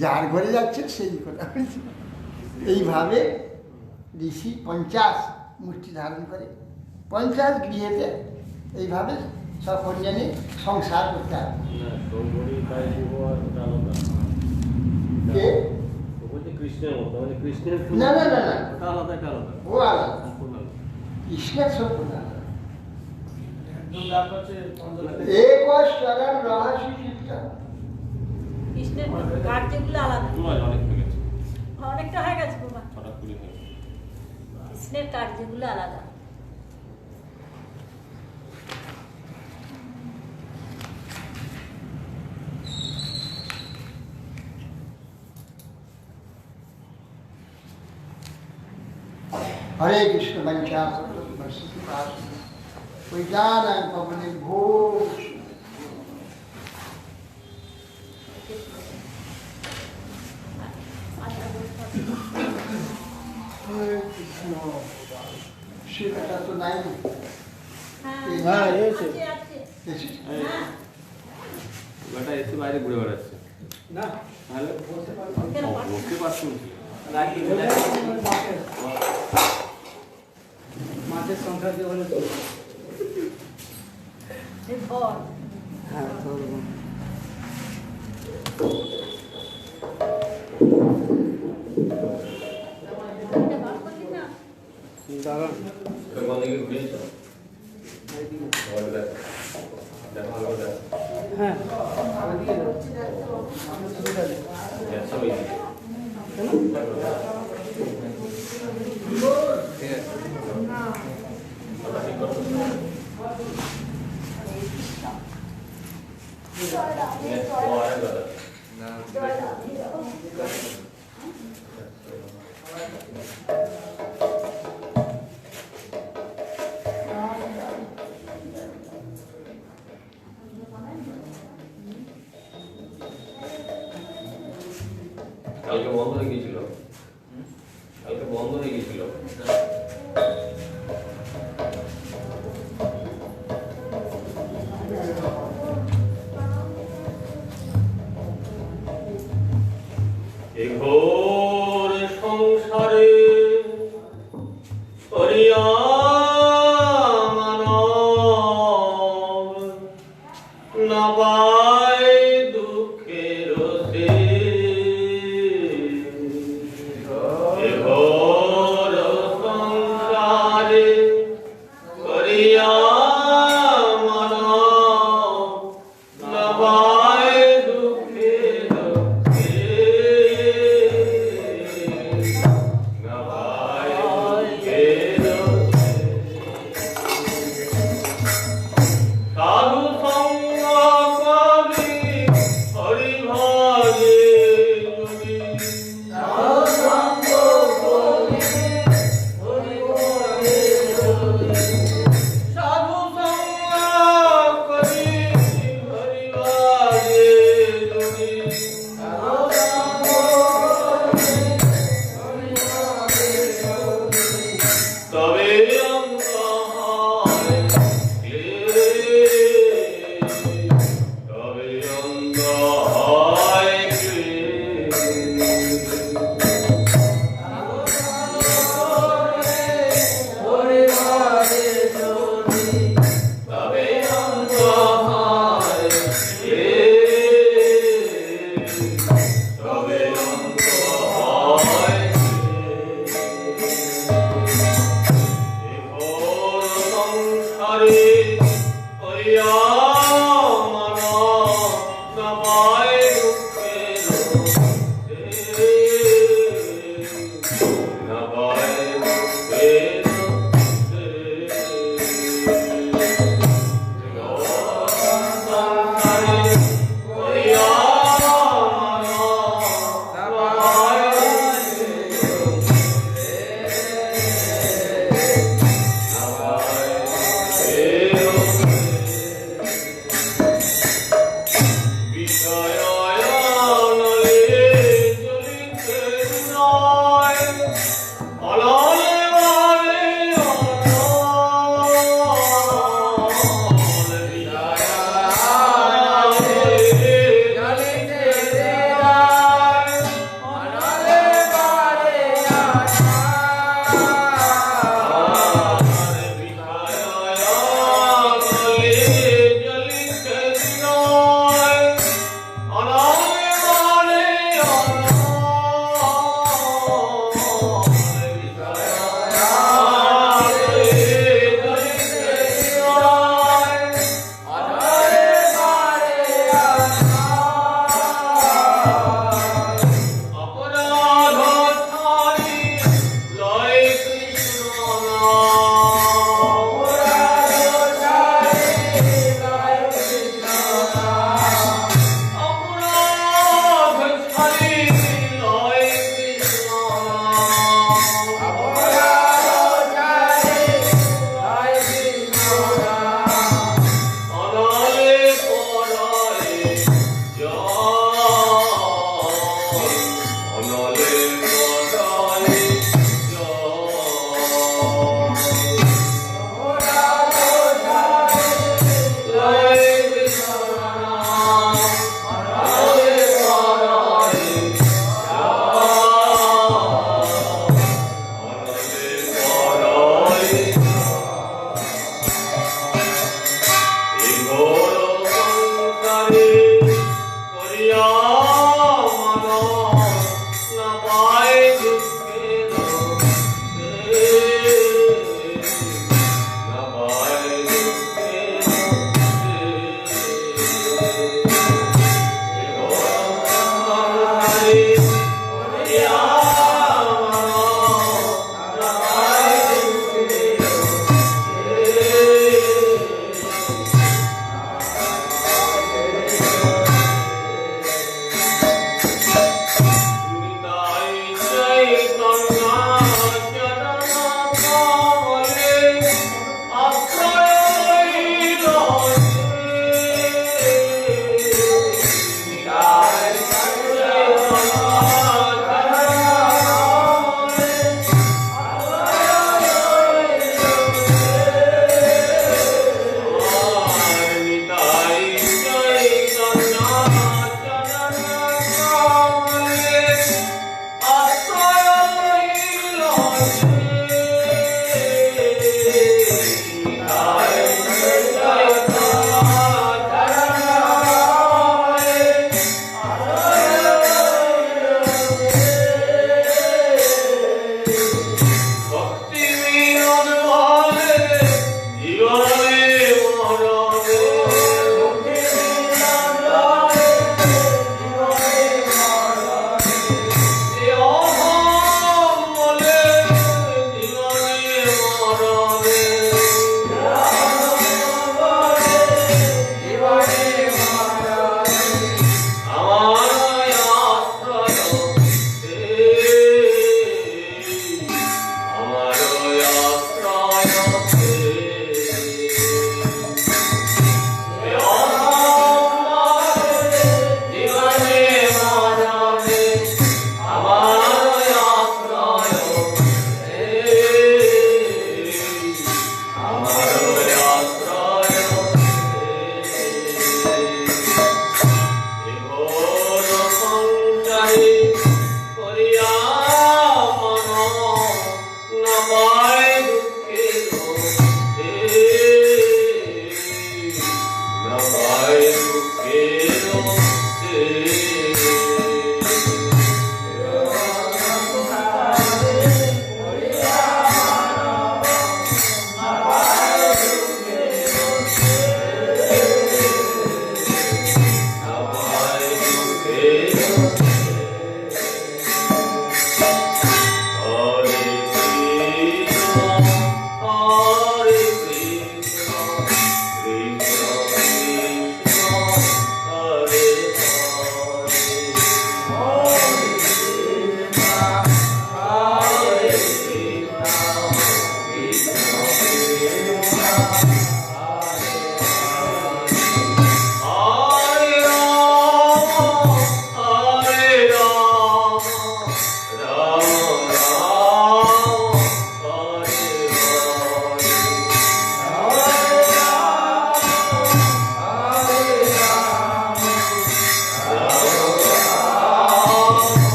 যার ঘরে যাচ্ছে সেই কথা বলছে। এইভাবে ঋষি 50 মূর্তি ধারণ করে পঞ্চায়েত গৃহেতে এইভাবে সকন্যানে সংসার করতে হবে। না, সৌভরি তাই জীব আর ওটা আলাদা। কে? ও বলছে কৃষ্ণের মতো, মানে কৃষ্ণের না, না, না, না। ওটা আলাদা, এটা আলাদা। ও আলাদা, সম্পূর্ণ আলাদা। কৃষ্ণের সম্পূর্ণ আলাদা। একদম ডাক হচ্ছে পঞ্চদশ। একশ্বরণ রহস্য চিত্তা। কৃষ্ণের কার্যগুলো আলাদা, নয়, অনেক হয়ে গেছে, অনেকটা হয়ে গেছে বাবা। 6-20 হয়ে গেছে। কৃষ্ণের কার্যগুলো আলাদা। হরে কৃষ্ণ বঞ্চা ওই গান পবনে ঘোষ। হরে কৃষ্ণ সেটা তো নাই। হ্যাঁ, এসে। আছে, আছে। এসেছে। এই, হ্যাঁ, ওটা এসে বাইরে ঘুরে বেড়াচ্ছে। না তাহলে কেন ও, পারছো? বলতে পারছি না। মাঠের সংখ্যা দিয়ে হলে তো এই ধর। হ্যাঁ ধরবো। এটা বার করলি না? দাঁড়ান হ্যাঁ কালকে বন্ধ হয়ে গিয়েছিল, কালকে বন্ধ হয়ে গিয়েছিল। এ ঘোর সংসারে করিয়া মানব না পায় দুঃখের শেষ। এ ঘোর সংসারে করিয়া মানব না পায় দুঃখের শেষ। না পায় দুঃখের সাধু সঙ্গ করি হরি ভজে যদি। সাধু সঙ্গ করি হরি ভজে যদি। সাধু সঙ্গ করি হরি ভজে যদি। সাধু সঙ্গ করি হরি ভজে যদি। তবে অন্ত হয় ক্লেশ, তবে অন্ত হয় ক্লেশ। তবে অন্ত হয় ক্লেশ, তবে অন্ত হয় সংসারে করিয়া মানব না পায় দুঃখের শেষ। না পায় দুঃখের শেষ। সংসারে করিয়া মানব না পায় দুঃখের শেষ।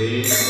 Hare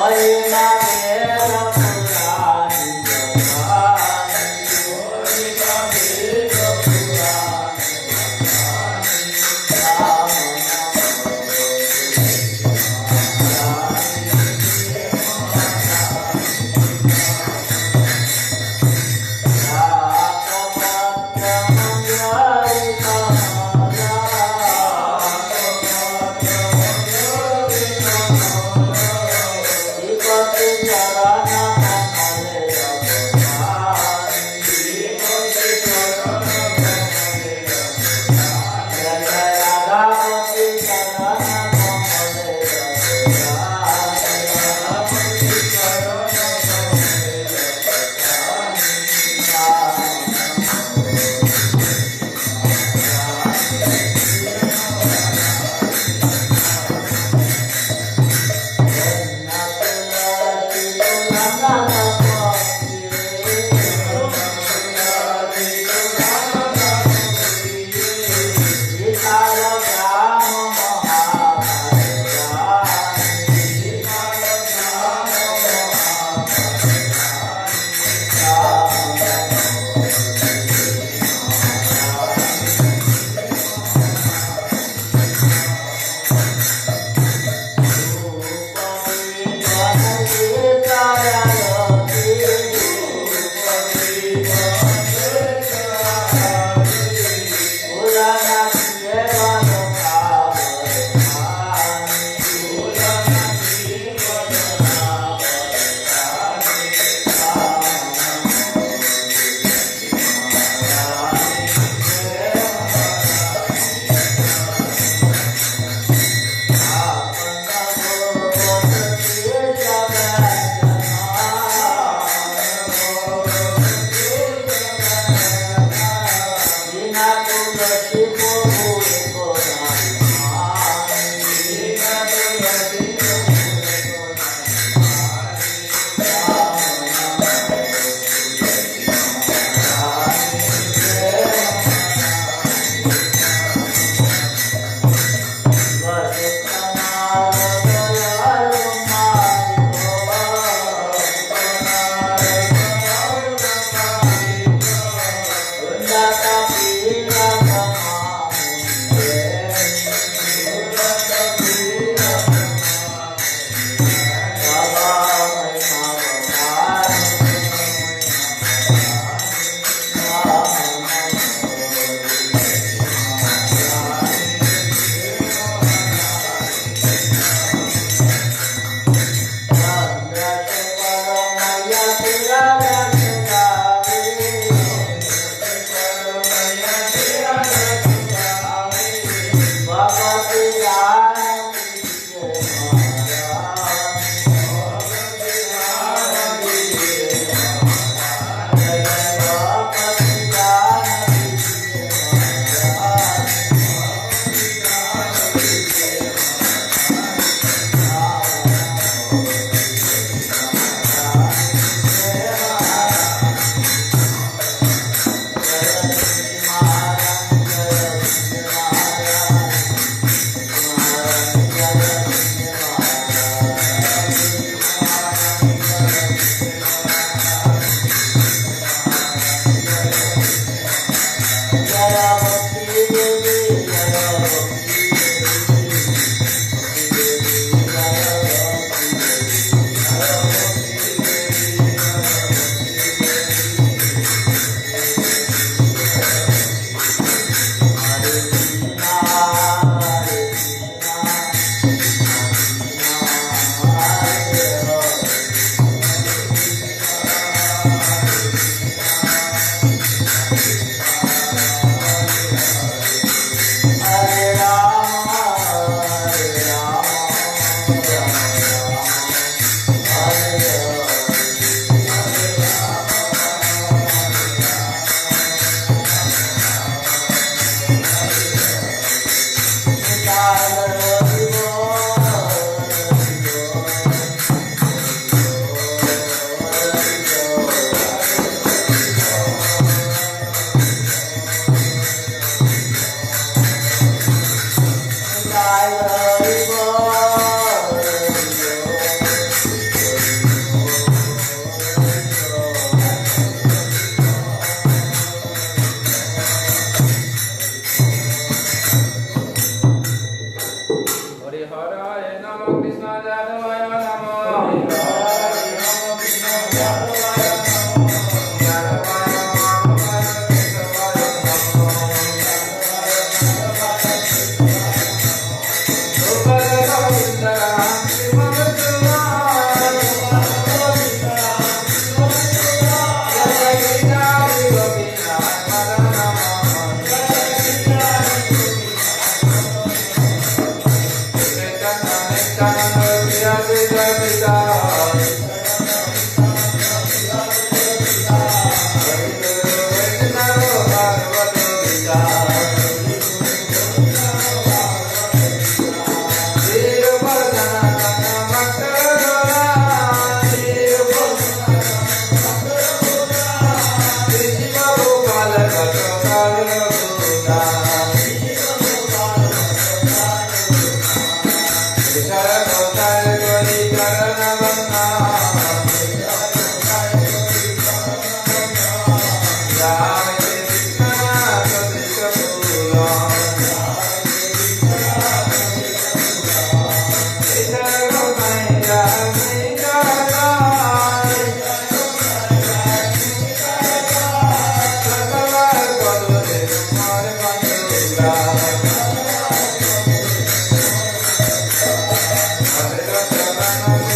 Hare Hare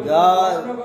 जय